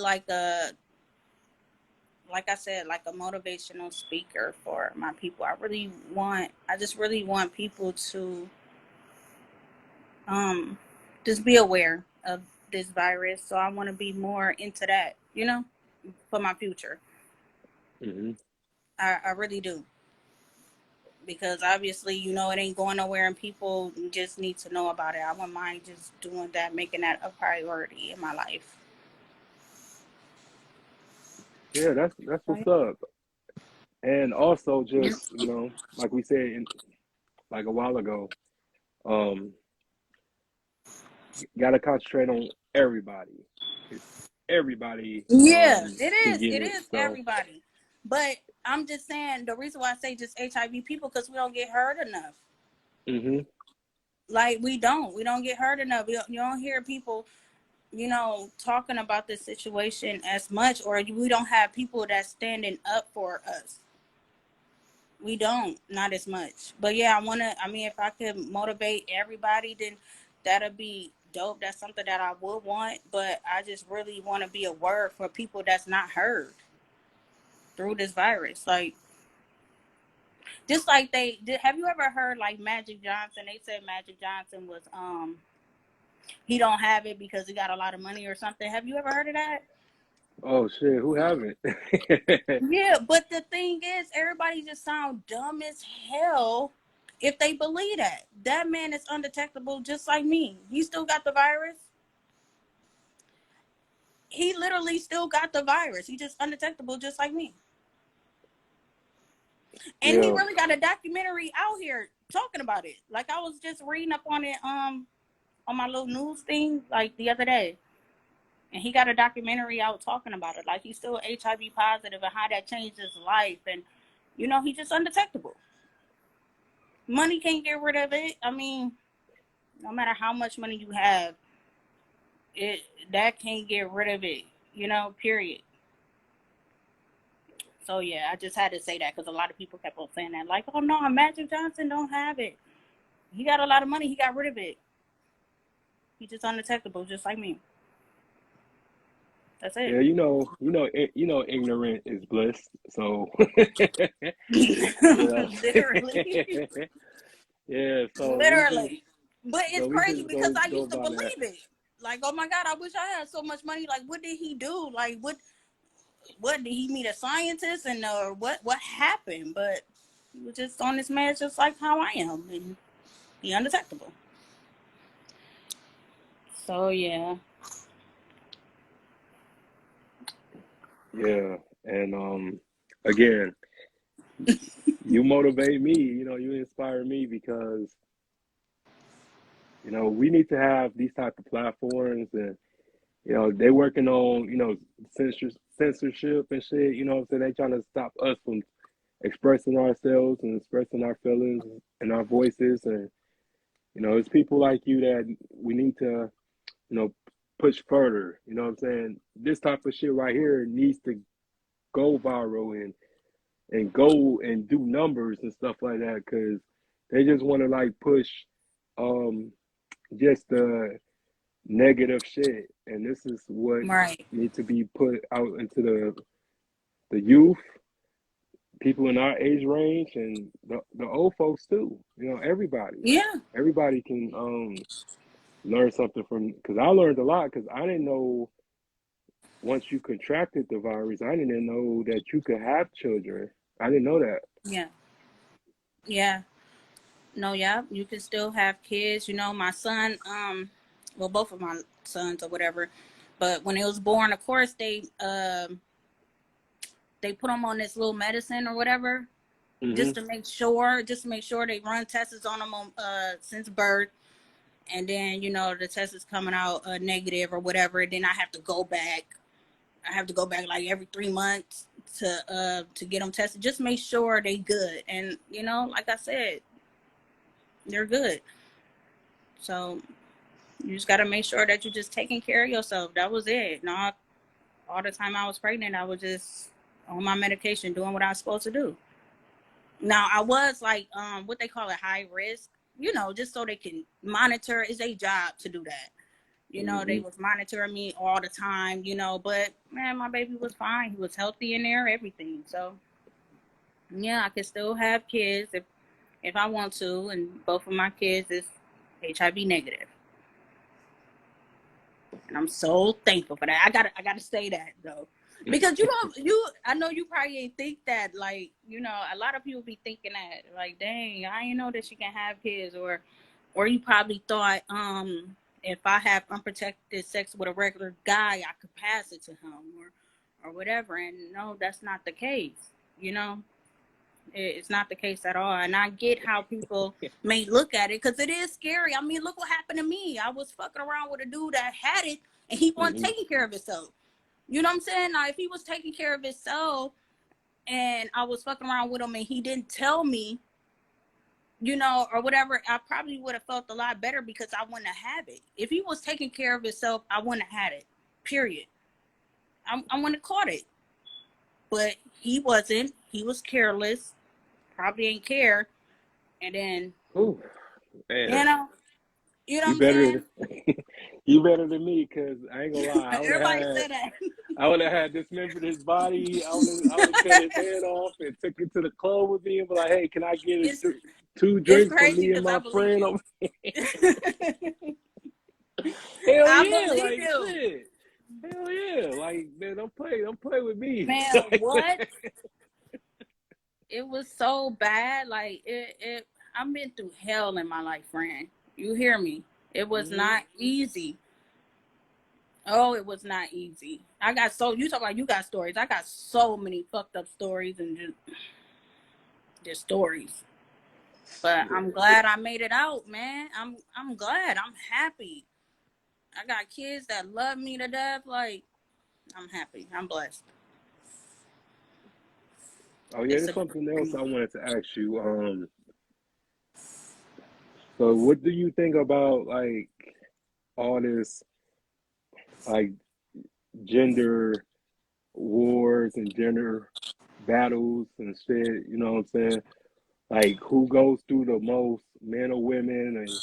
like I said, like a motivational speaker for my people. I just really want people to um just be aware of this virus. So I want to be more into that, for my future. Hmm. I really do. Because obviously, it ain't going nowhere and people just need to know about it. I wouldn't mind just doing that, making that a priority in my life. Yeah, that's So, what's up. And also yeah. just, like we said like a while ago, um, gotta concentrate on everybody. 'Cause everybody Yeah, it can is. get It it. is So everybody. But I'm just saying the reason why I say just HIV people because we don't get hurt enough. hmm Like we don't get hurt enough. You don't hear people. talking about this situation as much, or we don't have people that's standing up for us. We don't, not as much. But yeah, if I could motivate everybody, then that'd be dope. That's something that I would want. But I just really want to be a word for people that's not heard through this virus. Like, just like have you ever heard like Magic Johnson? They said Magic Johnson was, he don't have it because he got a lot of money or something. Have you ever heard of that? Oh shit, who haven't? Yeah, but the thing is, everybody just sound dumb as hell if they believe that. That man is undetectable just like me. He still got the virus. He literally still got the virus. He just undetectable just like me. And he Yeah. really got a documentary out here talking about it. Like, I was just reading up on it on my little news thing like the other day. And he got a documentary out talking about it. Like, he's still HIV positive and how that changed his life. And, he's just undetectable. Money can't get rid of it. I mean, no matter how much money you have, that can't get rid of it, period. So, yeah, I just had to say that because a lot of people kept on saying that. Like, oh, no, Magic Johnson don't have it. He got a lot of money. He got rid of it. He's just undetectable, just like me. That's it. Yeah, ignorant is bliss. So, Literally. Yeah. So Literally. But it's we crazy just because I go used to by that. believe it. Like, oh my God, I wish I had so much money. Like, what did he do? Like, what did he meet a scientist and what happened? But he was just on this man just like how I am, and he undetectable. So yeah. Yeah, and again, you motivate me. You inspire me because we need to have these type of platforms, and they're working on censorship and shit. So they trying to stop us from expressing ourselves and expressing our feelings and our voices, and it's people like you that we need to push further. You know what I'm saying? This type of shit right here needs to go viral and go and do numbers and stuff like that, because they just want to like push um just the negative shit, and this is what Right. needs to be put out into the youth, people in our age range, and the old folks too. Yeah. Everybody can learn something from, because I learned a lot, because I didn't know once you contracted the virus, I didn't know that you could have children. I didn't know that. Yeah. Yeah. No, yeah. You can still have kids. My son, well, both of my sons or whatever, but when he was born, of course, they put him on this little medicine or whatever, Hmm. just to make sure they run tests on him since birth. And then, the test is coming out negative or whatever. And then I have to go back. Like every 3 months to get them tested. Just make sure they good. And, like I said, they're good. So you just got to make sure that you're just taking care of yourself. That was it. Not all the time I was pregnant, I was just on my medication doing what I was supposed to do. Now, I was like, what they call it, high risk, just so they can monitor. It's a job to do that. They Hmm. was monitoring me all the time, but man, my baby was fine. He was healthy in there, everything. So yeah, I can still have kids if I want to, and both of my kids is HIV negative. And I'm so thankful for that. I gotta say that though. Because I know you probably ain't think that, like, a lot of people be thinking that, like, dang, I didn't know that she can have kids, or you probably thought, if I have unprotected sex with a regular guy, I could pass it to him or whatever. And no, that's not the case. It's not the case at all. And I get how people may look at it, because it is scary. I mean, look what happened to me. I was fucking around with a dude that had it, and he wasn't Hmm. taking care of himself. You know what I'm saying? Now, if he was taking care of himself and I was fucking around with him and he didn't tell me, you know, or whatever, I probably would have felt a lot better because I wouldn't have it. If he was taking care of himself, I wouldn't have had it. Period. I wouldn't have caught it. But he wasn't. He was careless. Probably ain't care. And then, Ooh, you man, know, you know what you I'm saying? better you better than me, cause I ain't gonna lie. Everybody said that. I would have had dismembered his body. I would have cut his head off and took him to the club with me and be like, hey, can I get It's two it's drinks for crazy me and because I my believe friend? you. Hell I yeah, believe like you. shit. Hell yeah, like man, don't play with me. Man, what? It was so bad. Like it I've been through hell in my life, friend. You hear me? It was Hmm. not easy. Oh, it was not easy. I got so you talk about you got stories. I got so many fucked up stories and just stories. But I'm glad I made it out, man. I'm glad. I'm happy. I got kids that love me to death. Like I'm happy. I'm blessed. Oh yeah, It's there's a something else blessing. I wanted to ask you. So what do you think about like all this like gender wars and gender battles and shit? You know what I'm saying? Like who goes through the most, men or women, and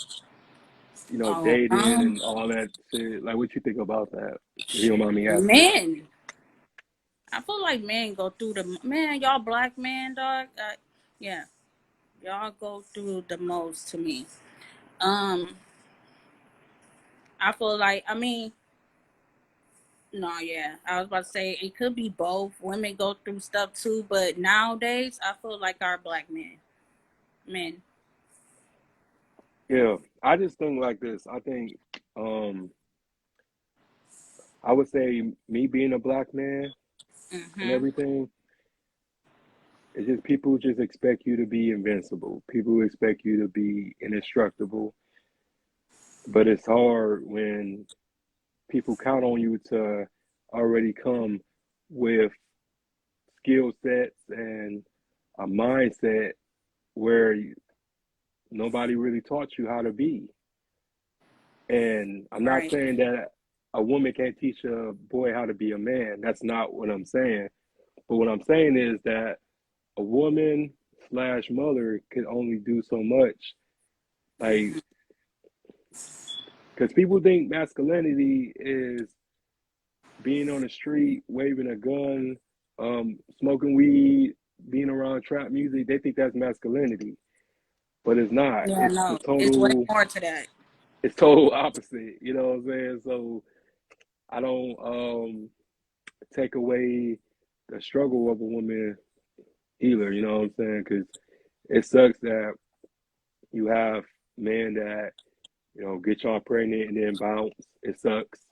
Oh, dating and all that shit. Like, what you think about that? If you don't mind me asking. men. I feel like men go through the man. Y'all black men, dog. Yeah, y'all go through the most to me. Um, I feel like I mean, no, yeah. I was about to say it could be both. Women go through stuff too, but nowadays I feel like our black men. Yeah, I just think like this. I think um I would say me being a black man and Mhm. everything, it's just people just expect you to be invincible. People expect you to be indestructible. But it's hard when people count on you to already come with skill sets and a mindset where nobody really taught you how to be. And I'm not Right. saying that a woman can't teach a boy how to be a man. That's not what I'm saying. But what I'm saying is that a woman slash mother can only do so much. Like, Mhm. because people think masculinity is being on the street, waving a gun, smoking weed, being around trap music. They think that's masculinity, but it's not. Yeah, no, it's way more to that. It's total opposite. You know what I'm saying? So I don't take away the struggle of a woman either. You know what I'm saying? Because it sucks that you have men that get y'all pregnant and then bounce. It sucks,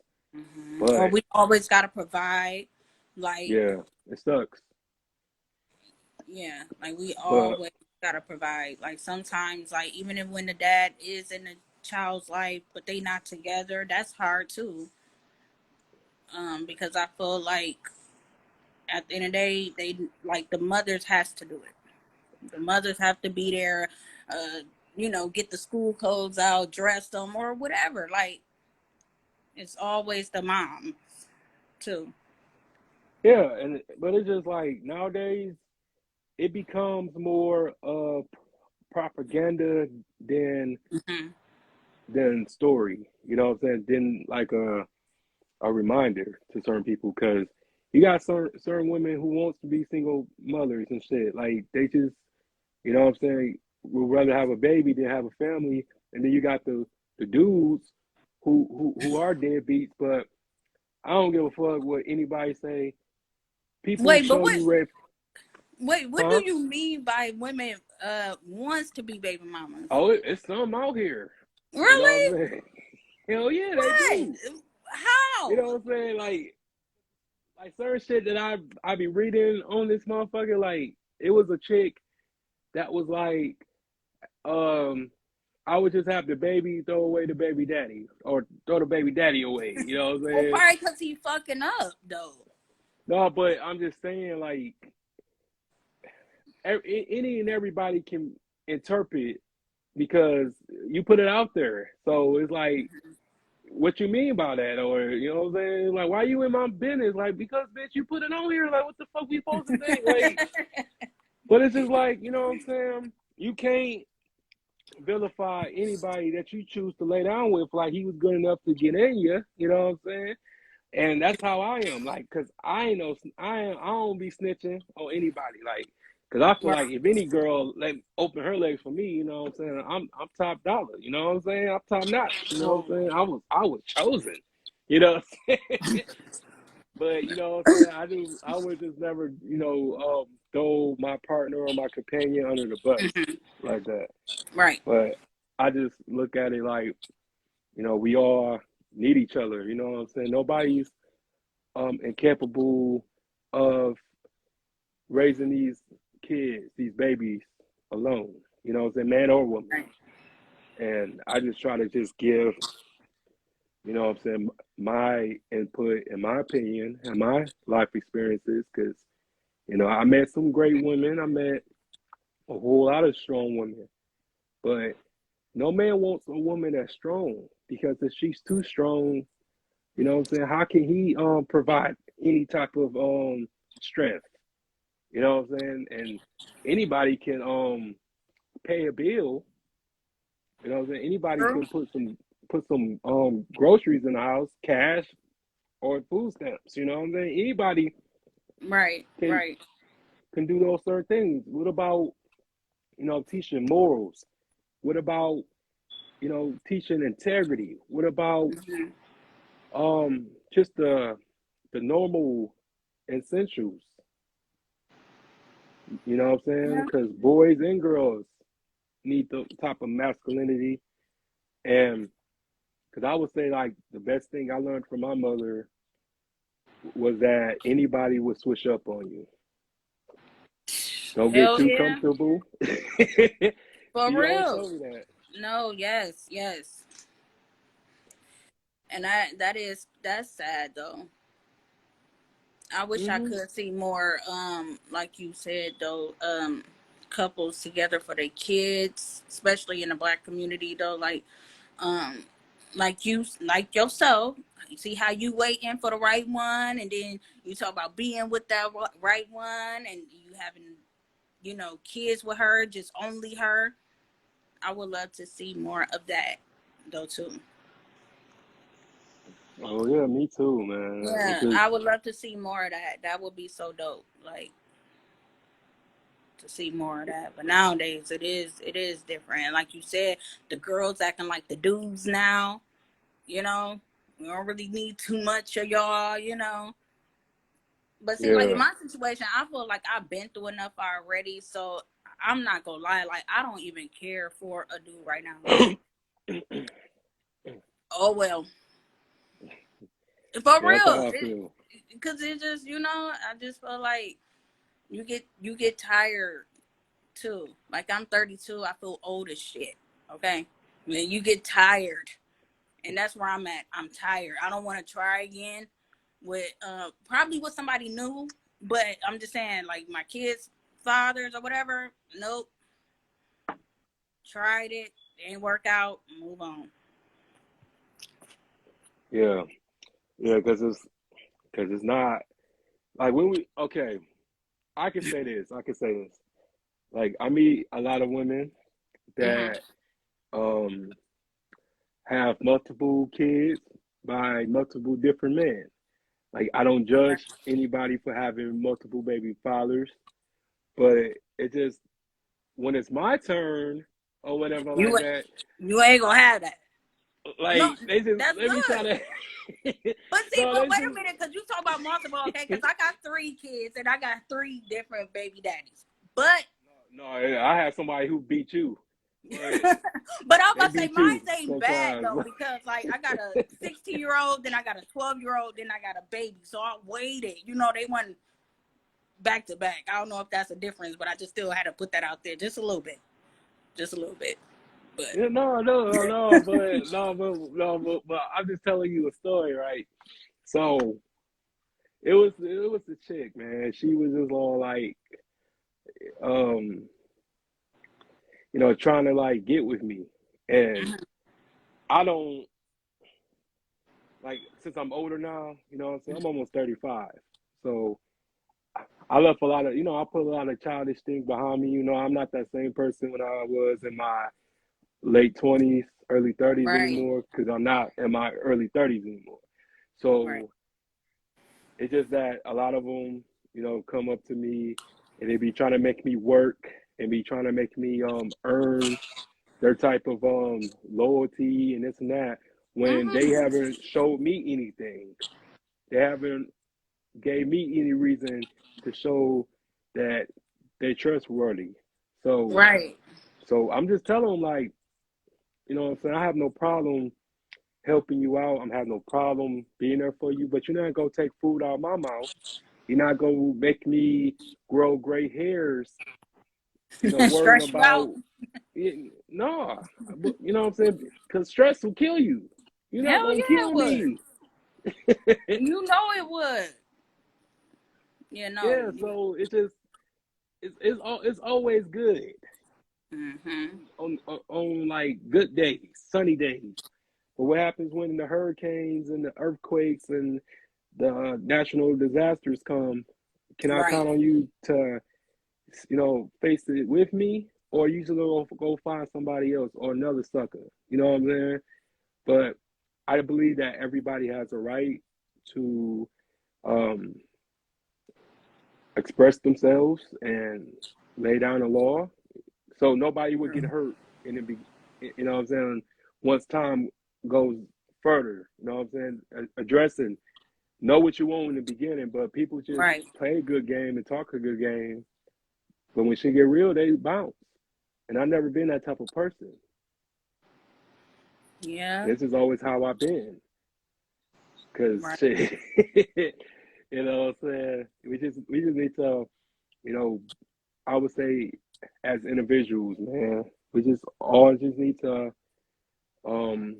Or but we always gotta provide, like yeah, it sucks. yeah, like we But always gotta provide. Like sometimes, like even if when the dad is in the child's life, but they not together, that's hard too. Because I feel like at the end of the day, they like the mothers has to do it. The mothers have to be there, uh, get the school clothes out, dress them, or whatever. Like it's always the mom too. yeah, but it's just like nowadays it becomes more propaganda than Hmm. story. You know what I'm saying? Than like a reminder to certain people because you got certain women who wants to be single mothers and shit. Like they just, you know what I'm saying, would rather have a baby than have a family. And then you got the dudes who are deadbeats, but I don't give a fuck what anybody say. People Wait, but show what? you rape, Wait, what huh? do you mean by women wants to be baby mamas? Oh, it's some out here. You know what Really? I'm saying? Hell yeah, they What? do. You How? know what I'm saying? Like certain shit that I be reading on this motherfucker. Like it was a chick that was like, um, I would just have the baby throw away the baby daddy or throw the baby daddy away. You know what I'm Well, saying? probably because he fucking up though. No, but I'm just saying like any and everybody can interpret. because you put it out there. So it's like, what you mean by that? Or, you know what I'm saying? Like, why you in my business? Like, because, bitch, you put it on here. Like, what the fuck we supposed to think? Like, but it's just like, you know what I'm saying? You can't vilify anybody that you choose to lay down with like he was good enough to get in you. You know what I'm saying? And that's how I am. Like, cause I ain't no, I don't be snitching on anybody. Like, cause I feel like Right. if any girl let open her legs for me, you know what I'm saying? I'm top dollar. You know what I'm saying? I'm top notch. You know what I'm saying? I was chosen. You know what I'm saying? But you know what I'm saying? I would just never, throw my partner or my companion under the bus Mhm. like that. Right. But I just look at it like, we all need each other. You know what I'm saying? Nobody's incapable of raising these kids, these babies alone. You know what I'm saying? Man or woman. Right. And I just try to just give, what I'm saying, my input and my opinion and my life experiences because, I met some great women. I met a whole lot of strong women. But no man wants a woman that's strong because if she's too strong, you know what I'm saying, how can he provide any type of strength? You know what I'm saying? And anybody can pay a bill, you know what I'm saying? Anybody True. can put some groceries in the house, cash or food stamps, you know what I'm saying? Anybody Right. can Right. can do those certain things. What about, teaching morals? What about, teaching integrity? What about Mhm. just the normal essentials? You know what I'm saying? Yeah. Because boys and girls need the type of masculinity. And because I would say, like, the best thing I learned from my mother was that anybody would switch up on you. Don't get Hell too yeah. comfortable. For She always real. told me that. No. Yes. Yes. And that's sad though. I wish I Hmm. could see more, like you said though, couples together for their kids, especially in the black community though. Um, like yourself. You see how you waiting for the right one, and then you talk about being with that right one, and you having, kids with her, just only her. I would love to see more of that though too. Oh yeah, me too, man. It's Yeah, just I would love to see more of that. That would be so dope. Like to see more of that. But nowadays it is different. Like you said, the girls acting like the dudes now, you know. We don't really need too much of y'all. But see, like in yeah. my situation, I feel like I've been through enough already. So I'm not gonna lie, like I don't even care for a dude right now. Oh well. For Yeah, that's real. how I feel. Cause it just, I just feel like you get tired too. Like I'm 32, I feel old as shit. Okay, when you get tired, and that's where I'm at. I'm tired. I don't want to try again with probably with somebody new. But I'm just saying, like my kids' fathers or whatever. Nope. Tried it. Didn't work out. Move on. Yeah, yeah, because it's not like when we okay. I can say this. I can say this. Like I meet a lot of women Mhm. that um have multiple kids by multiple different men. Like I don't judge anybody for having multiple baby fathers, but it just when it's my turn or whatever like You that, you ain't gonna have that. No, like they just that's let me try good. to. But see, No, but they wait a minute, because you talk about multiple, okay? Because I got 3 kids and I got 3 different baby daddies. But no, I have somebody who beat you, but but I'm they about to say beat you mine ain't bad sometimes. though, because like I got a 16-year-old, then I got a 12-year-old, then I got a baby. So I waited. They went back to back. I don't know if that's a difference, but I just still had to put that out there just a little bit. Just a little bit. But Yeah, no, but I'm just telling you a story, right? So it was the chick, man. She was just all like, um, trying to like get with me. And I don't like, since I'm older now, what I'm saying? I'm almost 35. So I left a lot of, I put a lot of childish things behind me. I'm not that same person when I was in my late 20s, early 30s Right. anymore, because I'm not in my early 30s anymore. Right. So it's just that a lot of them, come up to me and they be trying to make me work and be trying to make me earn their type of loyalty and this and that when they Mm-hmm. haven't showed me anything. They haven't gave me any reason to show that they're trustworthy. So Right. so I'm just telling them, like, what I'm saying, I have no problem helping you out. I'm having no problem being there for you, but you're not gonna take food out of my mouth. You're not gonna make me grow gray hairs, worrying Stress you out. about it. No, but you know what I'm saying? Because stress will kill you. You're not Hell gonna yeah, it kill would. me. You know it would. You know. Yeah, so it's always good Mm-hmm. on like good days, sunny days. But what happens when the hurricanes and the earthquakes and the national disasters come? Can I Right. count on you to, face it with me, or you just go find somebody else or another sucker? You know what I'm saying? But I believe that everybody has a right to um, express themselves and lay down the law, so nobody would get hurt in the you know what I'm saying, once time goes further. You know what I'm saying? Addressing, know what you want in the beginning, but people just Right. play a good game and talk a good game, but when shit get real, they bounce. And I've never been that type of person. Yeah. This is always how I've been. Cause Right. shit, what I'm saying, we just need to, you know, I would say, as individuals, man, we just all just need to um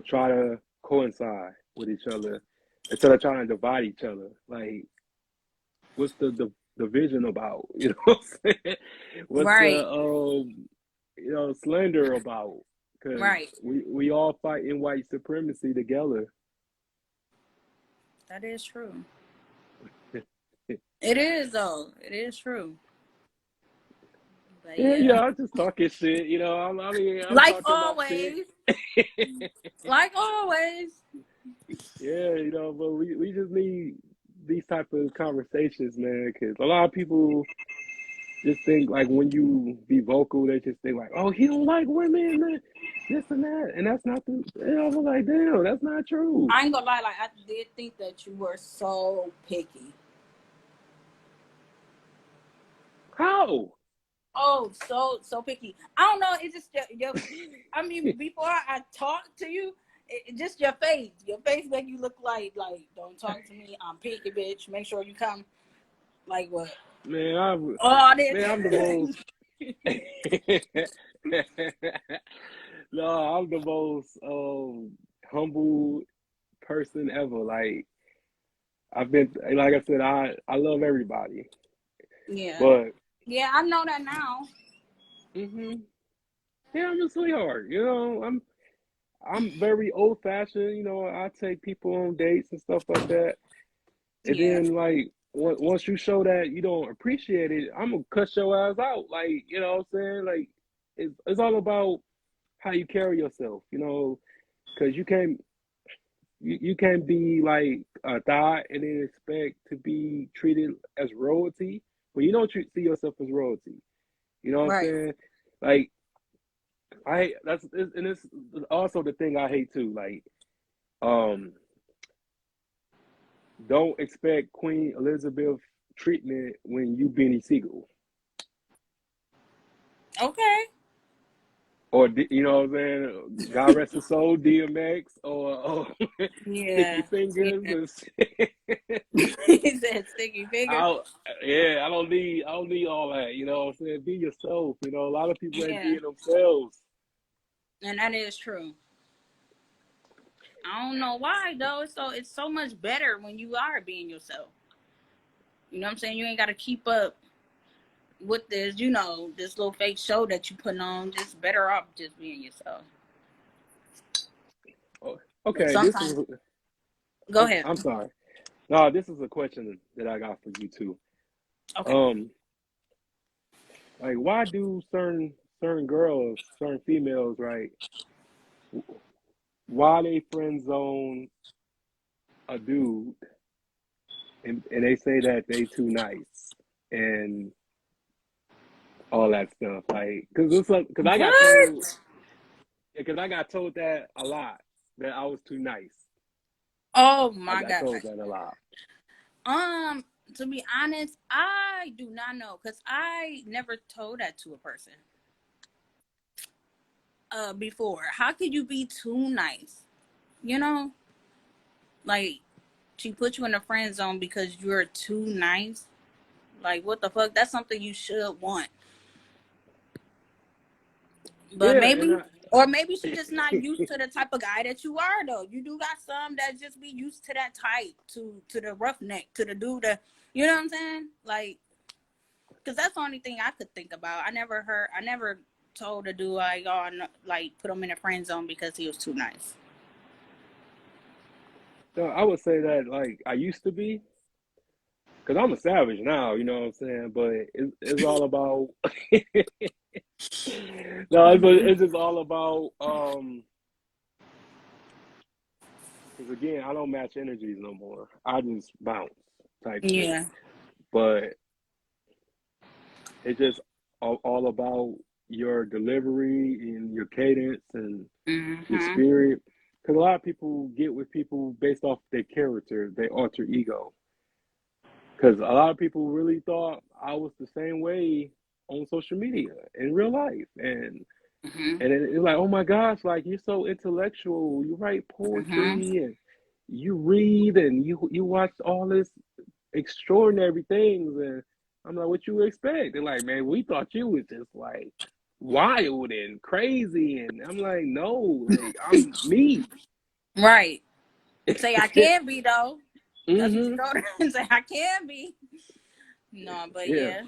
try to coincide with each other instead of trying to divide each other. Like, what's the vision about? You know what I'm saying? What's Right. the slander about? Because Right. we all fight in white supremacy together. That is true. It is though. It is true. But Yeah, yeah. I'm just talking shit. I'm Like talking my shit. always. Like always. Yeah, but we just need these type of conversations, man, because a lot of people just think like when you be vocal, they just think like, oh, he don't like women, man, this and that, and that's not the. I'm like, damn, that's not true. I ain't gonna lie, like I did think that you were so picky. How? Oh, so picky. I don't know. It's just I mean, before I talk to you, just your face. Your face make you look like don't talk to me. I'm picky, bitch. Make sure you come. Like what? Man, Oh, I'm the most. No, I'm the most humble person ever. Like, I've been, like I said, I love everybody, Yeah, but yeah. I know that now. hmm yeah, I'm a sweetheart. I'm very old fashioned. I take people on dates and stuff like that. And Yeah, then, like, once you show that you don't appreciate it, I'm gonna cut your ass out. Like, you know what I'm saying? Like, it's all about how you carry yourself. Because you can't be like a thought and then expect to be treated as royalty when you don't see yourself as royalty. You know what I'm right. saying? Like, and it's also the thing I hate too. Like, um, don't expect Queen Elizabeth treatment when you Benny Siegel, Okay. or you know what I'm saying. God rest his soul, DMX, or Sticky Yeah. Fingers. He said sticky fingers. I yeah, I don't need all that. You know what I'm saying? Be yourself. A lot of people ain't Yeah, being themselves. and that is true. I don't know why though. It's so much better when you are being yourself. You know what I'm saying? You ain't got to keep up. with this, this little fake show that you put on, just better off just being yourself. Oh, okay, this Sometimes, is. go ahead. I'm sorry. No, this is a question that I got for you too. Okay. Um, like, why do certain girls, certain females, right? Why they friend zone a dude, and they say that they too nice and all that stuff, like, cause I got told, What? because I got told that a lot, that I was too nice. Oh I my got God. told that a lot. Um, to be honest, I do not know because I never told that to a person before. How could you be too nice? You know, like she put you in a friend zone because you're too nice. Like what the fuck? That's something you should want. But Yeah, and maybe, or maybe she just not used to the type of guy that you are though. You do got some that just be used to that type, to the roughneck, to the dude that, you know what I'm saying? Like, because that's the only thing I could think about. I never told a dude like, oh, no, like put him in a friend zone because he was too nice. no, I would say that, like, I used to be, because I'm a savage now, you know what I'm saying? But it's all about no, it's just all about because again, I don't match energies no more. I just bounce type shit. Yeah. But it's just all about your delivery and your cadence and your Mm-hmm. spirit. Because a lot of people get with people based off their character, their alter ego. Because a lot of people really thought I was the same way on social media in real life, Mm-hmm. and it's like, oh my gosh, like you're so intellectual. You write Mm-hmm. poetry and you read and you watch all this extraordinary things, and I'm like, what you expect? They're like, man, we thought you was just like wild and crazy, and I'm like, no, like I'm me. Right. Say I can be though. That's what you hmm go there and say I can be. No, but Yeah, yeah.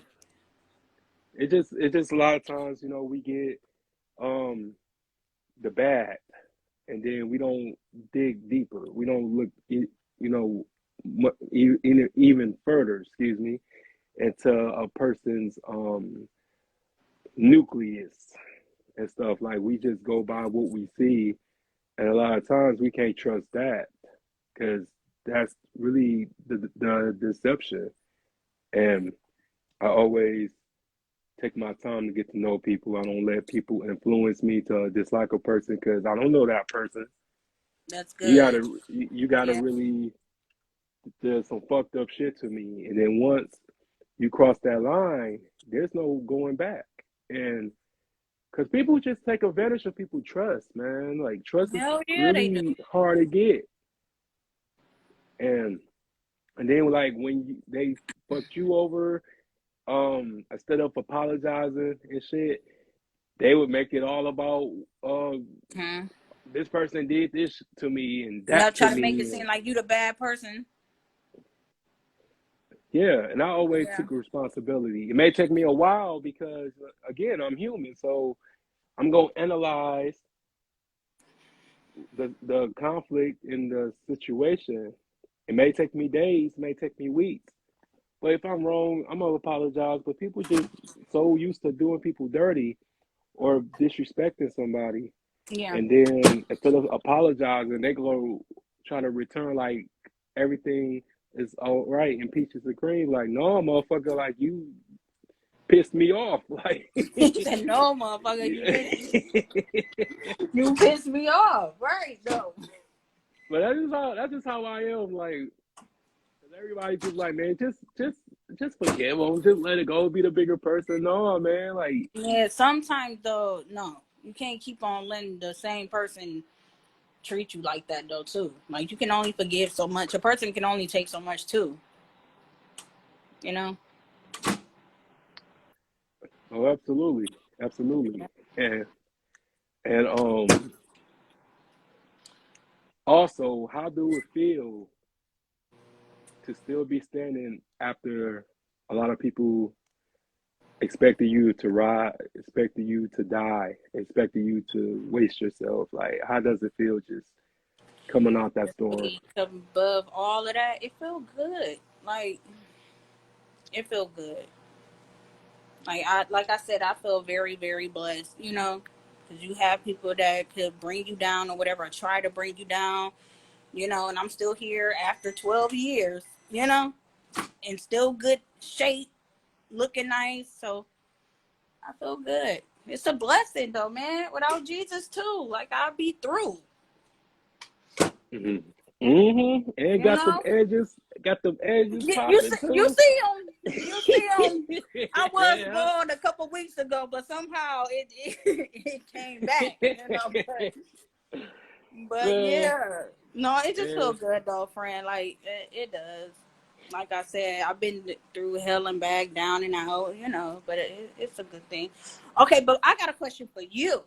it just a lot of times, we get um the bad, and then we don't dig deeper. We don't look, even further. Excuse me, into a person's nucleus and stuff. Like we just go by what we see, and a lot of times we can't trust that because that's really the deception. And I always take my time to get to know people. I don't let people influence me to dislike a person because I don't know that person. That's You good. gotta you gotta Yeah. really do some fucked up shit to me, and then once you cross that line, there's no going back. And because people just take advantage of people's trust, man. Like trust is Hell yeah, they do. really hard to get, and and then like when they fucked you over, instead of apologizing and shit, they would make it all about Hmm. this person did this to me and Y'all that to try to make it me. seem like you the bad person. Yeah, and I always Yeah. took responsibility. It may take me a while because, again, I'm human, so I'm gonna analyze the conflict in the situation. It may take me days, it may take me weeks. But if I'm wrong, I'm gonna apologize. But people just so used to doing people dirty or disrespecting somebody, Yeah. and then instead of apologizing, they go try to return like everything is all right and peaches and cream. Like, no, motherfucker, like you pissed me off. Like, He said, "No, motherfucker, you pissed me off." Right? No. but that's just how I am. Like, 'cause everybody just like, man, just forgive them, just let it go, be the bigger person. No, man, like, Yeah. Sometimes though, no, you can't keep on letting the same person treat you like that though. Too. Like you can only forgive so much. A person can only take so much too. You know. oh, absolutely, absolutely, and also, how do it feel to still be standing after a lot of people expecting you to ride, expecting you to die, expecting you to waste yourself. Like, how does it feel just coming out that storm? Above all of that, it felt good. Like, it felt good. Like I said, I feel very, very blessed, you know, because you have people that could bring you down or whatever, or try to bring you down, you know, and I'm still here after 12 years, you know, in still good shape, looking nice. So I feel good. It's a blessing though, man. Without Jesus too, like I'll be through. Hmm. Hmm. And You know, got them edges you popping see, you too. see them, you see them. I was Yeah. born a couple weeks ago, but somehow it came back. You know, but Man, yeah, no, it just yeah. feels good though, friend. Like it does. Like I said, I've been through hell and back, down and out. You know, but it's a good thing. Okay, but I got a question for you.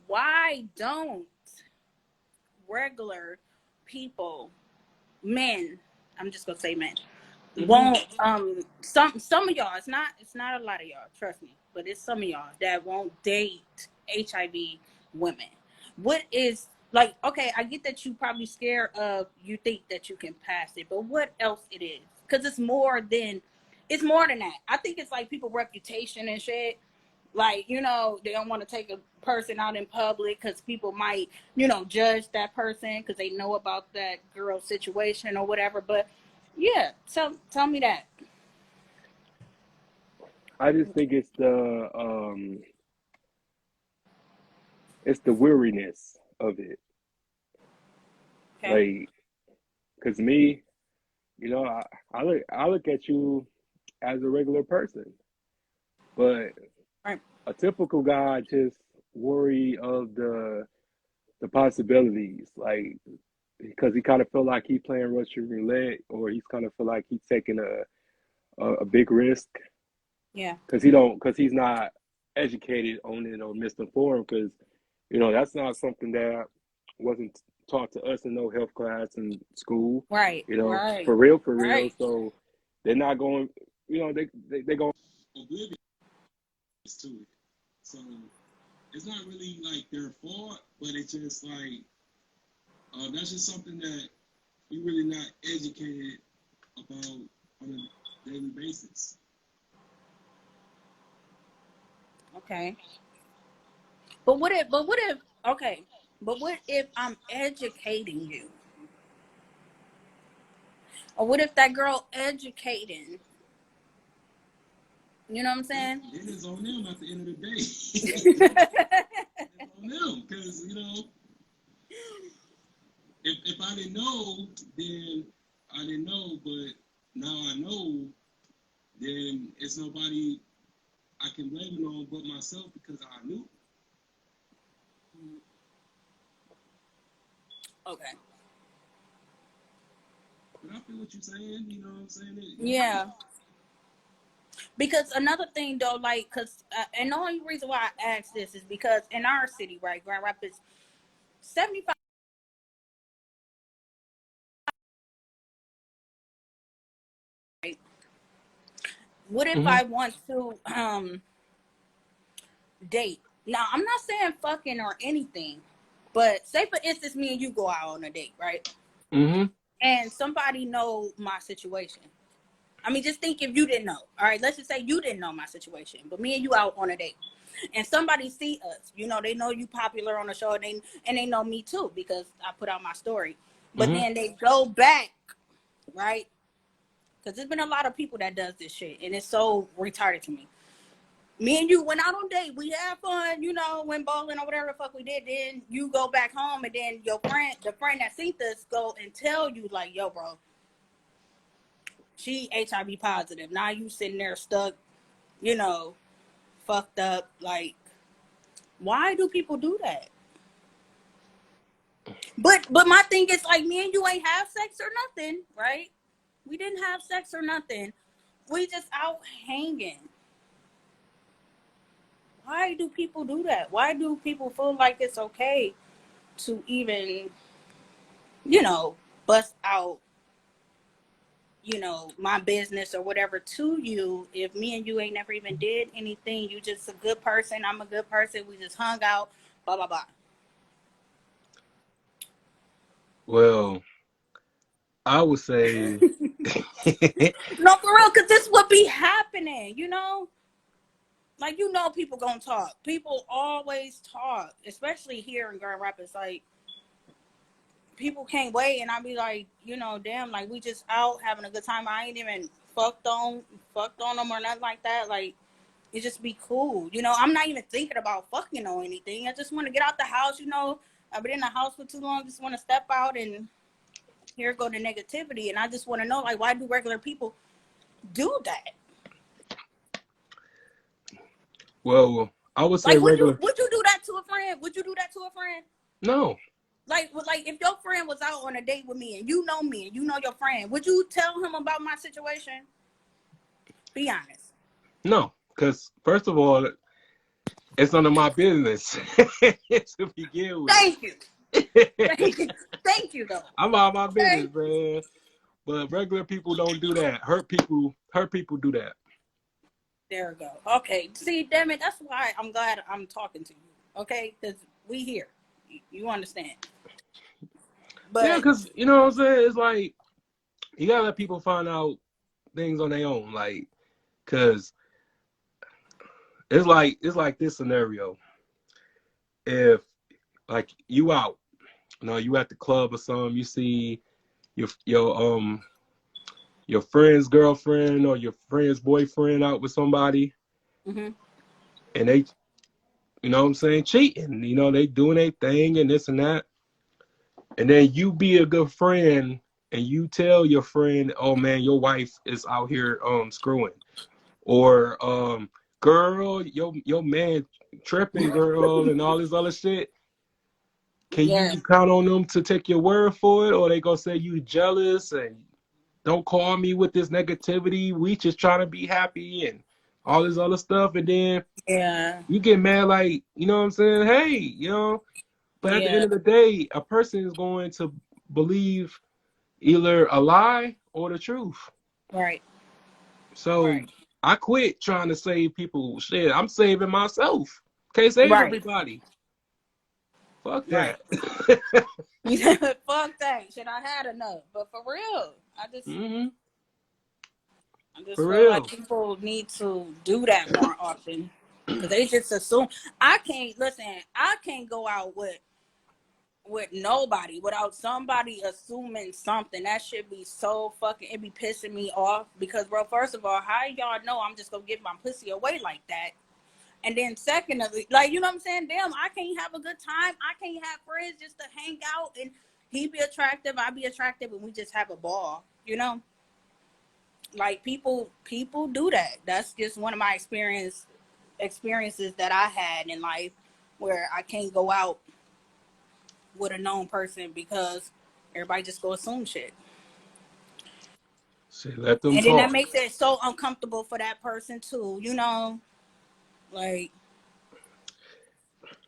Why don't regular people, men, I'm just gonna say men, Hmm. won't some of y'all, it's not a lot of y'all, trust me, but it's some of y'all that won't date HIV women. What is, like, okay, I get that you probably scared of, you think that you can pass it, but what else it is? Because it's more than that. I think it's like people reputation and shit. Like, you know, they don't want to take a person out in public because people might, you know, judge that person because they know about that girl's situation or whatever. But yeah, tell me that. I just think it's the weariness of it. Okay. Like, cause me, I look at you as a regular person, but Right. a typical guy just worry of the possibilities, like because he kind of feel like he playing Russian roulette, or he's kind of feel like he's taking a big risk Yeah. because he's not educated on it or misinformed because that's not something that wasn't taught to us in no health class in school, Right. Right. for real. Right. So they're not going, they going oblivious to it. So it's not really like their fault, but it's just like that's just something that we really not educated about on a daily basis. Okay. But what if okay, but what if I'm educating you? Or what if that girl educating? You know what I'm saying? It is on them at the end of the day. It's on them because if I didn't know, then I didn't know. But now I know, then it's nobody I can blame it on but myself because I knew. Okay. But I feel what you're saying. You know what I'm saying? Yeah. Because another thing though, like, and the only reason why I asked this is because in our city, right, Grand Rapids, 75. Right? What if Mm-hmm. I want to date? Now, I'm not saying fucking or anything, but say for instance, me and you go out on a date, right? Mm-hmm. And somebody know my situation. I mean, just think if you didn't know. All right, let's just say you didn't know my situation, but me and you out on a date, and somebody see us. You know, they know you popular on the show, and they know me too because I put out my story. But Mm-hmm. then they go back, right? Because there's been a lot of people that does this shit, and it's so retarded to me. Me and you went out on date. We had fun, you know, went bowling or whatever the fuck we did. Then you go back home, and then your friend, the friend that seen this, go and tell you like, "Yo, bro, she HIV positive." Now you sitting there stuck, you know, fucked up. Like, why do people do that? But my thing is like, me and you ain't have sex or nothing, right? We didn't have sex or nothing. We just out hanging. Why do people do that? Why do people feel like it's okay to even, you know, bust out you know, my business or whatever to you if me and you ain't never even did anything. You just a good person. I'm a good person. We just hung out. Blah blah blah. Well, I would say, No, for real, because this would be happening. You know, like you know, people gonna talk. People always talk, especially here in Grand Rapids. Like people can't wait, and I be like, you know, damn, like we just out having a good time. I ain't even fucked on them or nothing like that. Like it just be cool. You know, I'm not even thinking about fucking or anything. I just want to get out the house. You know, I've been in the house for too long. Just want to step out, and here go the negativity. And I just want to know, like, why do regular people do that? well, I would say Like, regular. would you do that to a friend? Would you do that to a friend? No, Like if your friend was out on a date with me and you know your friend, would you tell him about my situation? Be honest. no, because first of all, it's none of my business to begin with. Thank you. Thank you, though. I'm out of my Okay. business, man. But regular people don't do that. Hurt people do that. There we go. Okay. See, damn it. That's why I'm glad I'm talking to you. Okay, because we here. You understand? Yeah, But because you know what I'm saying. It's like you gotta let people find out things on their own. Like, cause it's like this scenario. If like you out, you know, you at the club or something, you see your friend's girlfriend or your friend's boyfriend out with somebody, mm-hmm. and they, you know what I'm saying, cheating. You know, they doing their thing and this and that, and then you be a good friend and you tell your friend, oh man, your wife is out here screwing, or girl, your man tripping, girl, and all this other shit. Can Yeah. you count on them to take your word for it, or they gonna say you jealous and don't call me with this negativity? We just trying to be happy and all this other stuff, and then Yeah. you get mad, like, you know what I'm saying? Hey, you know. But at the end Yeah. of the day, a person is going to believe either a lie or the truth. Right. So Right. I quit trying to save people. Shit, I'm saving myself. Can't save Right. everybody. Fuck Right. that. Fuck that. Shit, I had enough. But for real, Hmm. I just For feel like real. people need to do that more often. Cause they just assume I can't listen. I can't go out with nobody without somebody assuming something. That should be so fucking. It be pissing me off because, bro. First of all, how y'all know I'm just gonna give my pussy away like that? And then secondly, like, you know what I'm saying? Damn, I can't have a good time. I can't have friends just to hang out and he be attractive, I be attractive, and we just have a ball. You know, like people do that. That's just one of my experiences that I had in life where I can't go out with a known person because everybody just go assume shit. Shit, let them And then that talk. makes it so uncomfortable for that person too, you know? Like,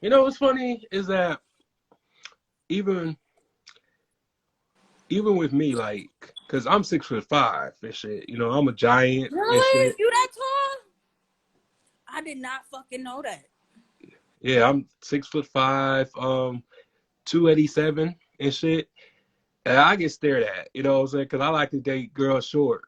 You know what's funny is that even even with me, like, cause I'm 6'5" and shit. You know, I'm a giant and really? shit. You that tall? I did not fucking know that. Yeah, I'm 6'5", 287 and shit. And I get stared at, you know what I'm saying? Cause I like to date girls shorter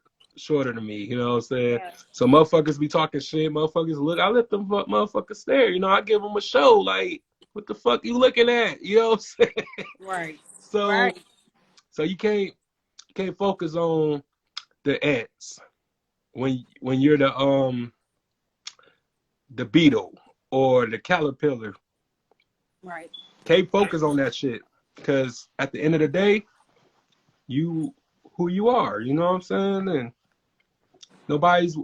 than me, you know what I'm saying? Yeah. So motherfuckers be talking shit, motherfuckers look, I let them motherfuckers stare, you know, I give them a show, like, what the fuck you looking at? You know what I'm saying? Right. So Right. so you can't focus on the ants when you're the beetle or the caterpillar. Right. Can't focus on that shit. Cause at the end of the day, you who you are, you know what I'm saying? And nobody's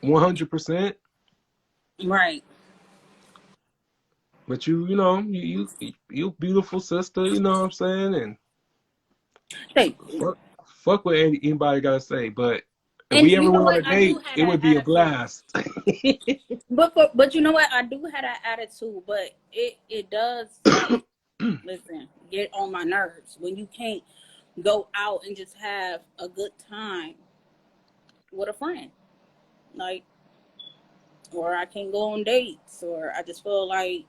100%, Right. but you beautiful sister, you know what I'm saying? And Hey. fuck what anybody gotta say. But if And we you ever know went on what? a I do date, have it that would be a attitude. blast. But you know what? I do have that attitude, but it does listen, get on my nerves when you can't go out and just have a good time. with a friend, like, or I can't go on dates, or I just feel like,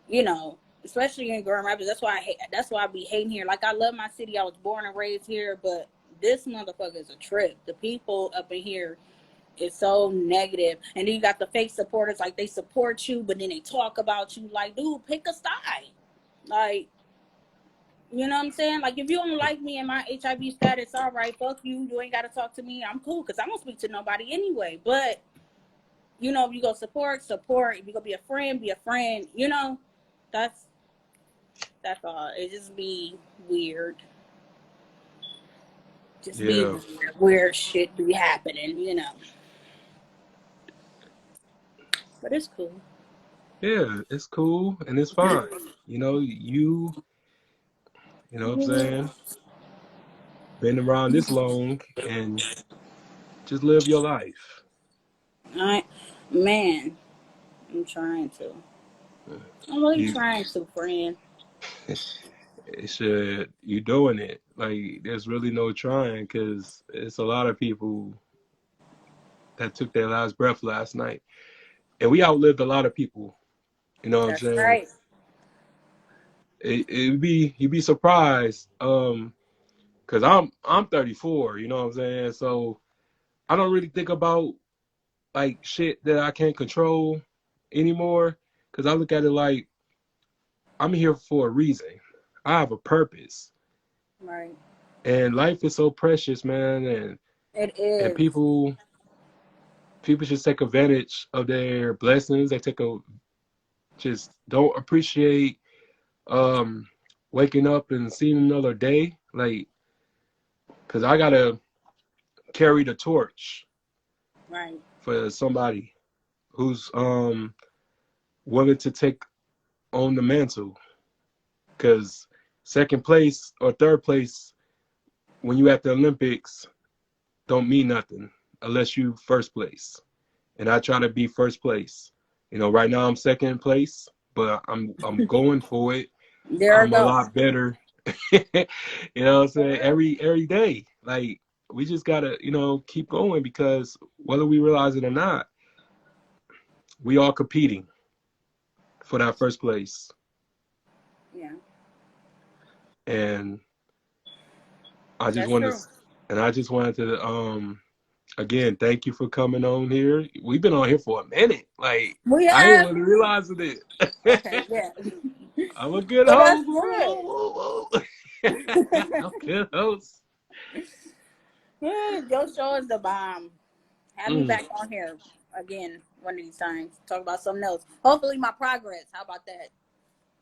you know, especially in Grand Rapids. That's why I hate. That's why I be hating here. Like, I love my city. I was born and raised here, but this motherfucker is a trip. The people up in here is so negative, and then you got the fake supporters. Like, they support you, but then they talk about you. Like, dude, pick a side. Like, you know what I'm saying? Like, if you don't like me and my HIV status, all right, fuck you. You ain't got to talk to me. I'm cool, because I don't speak to nobody anyway. But, you know, if you go support. If you go be a friend, you know, that's all. It just be weird. Just be Yeah. weird shit be happening, you know. But it's cool. Yeah, it's cool and it's fine. You know, you know what I'm saying, been around this long and just live your life. Man, I'm trying to. I'm really You trying to, friend. it should you doing it. Like there's really no trying because it's a lot of people that took their last breath last night. And we outlived a lot of people. You know what I'm That's saying? right. You'd be surprised. Cause I'm 34, you know what I'm saying? So I don't really think about like shit that I can't control anymore. Cause I look at it like I'm here for a reason. I have a purpose. Right. And life is so precious, man, It and is. people should take advantage of their blessings. They just don't appreciate um waking up and seeing another day. Like, cause I gotta carry the torch Right. for somebody who's willing to take on the mantle. Cause second place or third place when you at the Olympics don't mean nothing unless you first place. And I try to be first place. You know, right now I'm second place, but I'm going for it. There I I'm a go. lot better. You know what I'm For saying? real. Every day. Like we just gotta, keep going because whether we realize it or not, we all competing for that first place. Yeah. And I just That's wanted true. to, and I just wanted to again, thank you for coming on here. We've been on here for a minute. Like We I ain't have. really realizing Okay, it. yeah. I'm a good Well, that's host. good. Whoa, whoa, whoa. I'm a good host. Your show is the bomb. Have me Mm. back on here again one of these times. Talk about something else. Hopefully my progress. How about that?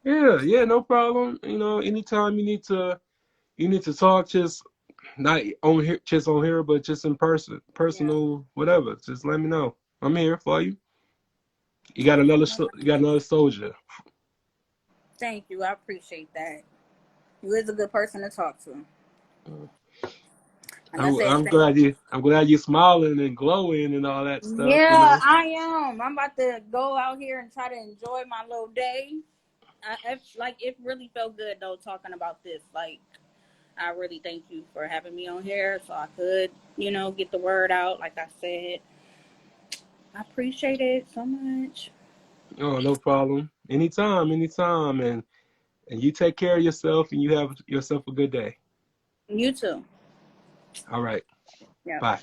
Yeah, yeah, no problem. You know, anytime you need to talk, just not on here, just on here, but just in person, Yeah. personal, whatever. Just let me know. I'm here for you. Thank you. You got another soldier. Thank you. I appreciate that. You is a good person to talk to. Mm. Like I said, I'm glad you're smiling and glowing and all that stuff. You yeah, know. I am. I'm about to go out here and try to enjoy my little day. It really felt good though talking about this. Like, I really thank you for having me on here so I could, get the word out. Like I said, I appreciate it so much. Oh, no problem. Anytime, anytime, and you take care of yourself and you have yourself a good day. You too. All right. Yeah. Bye.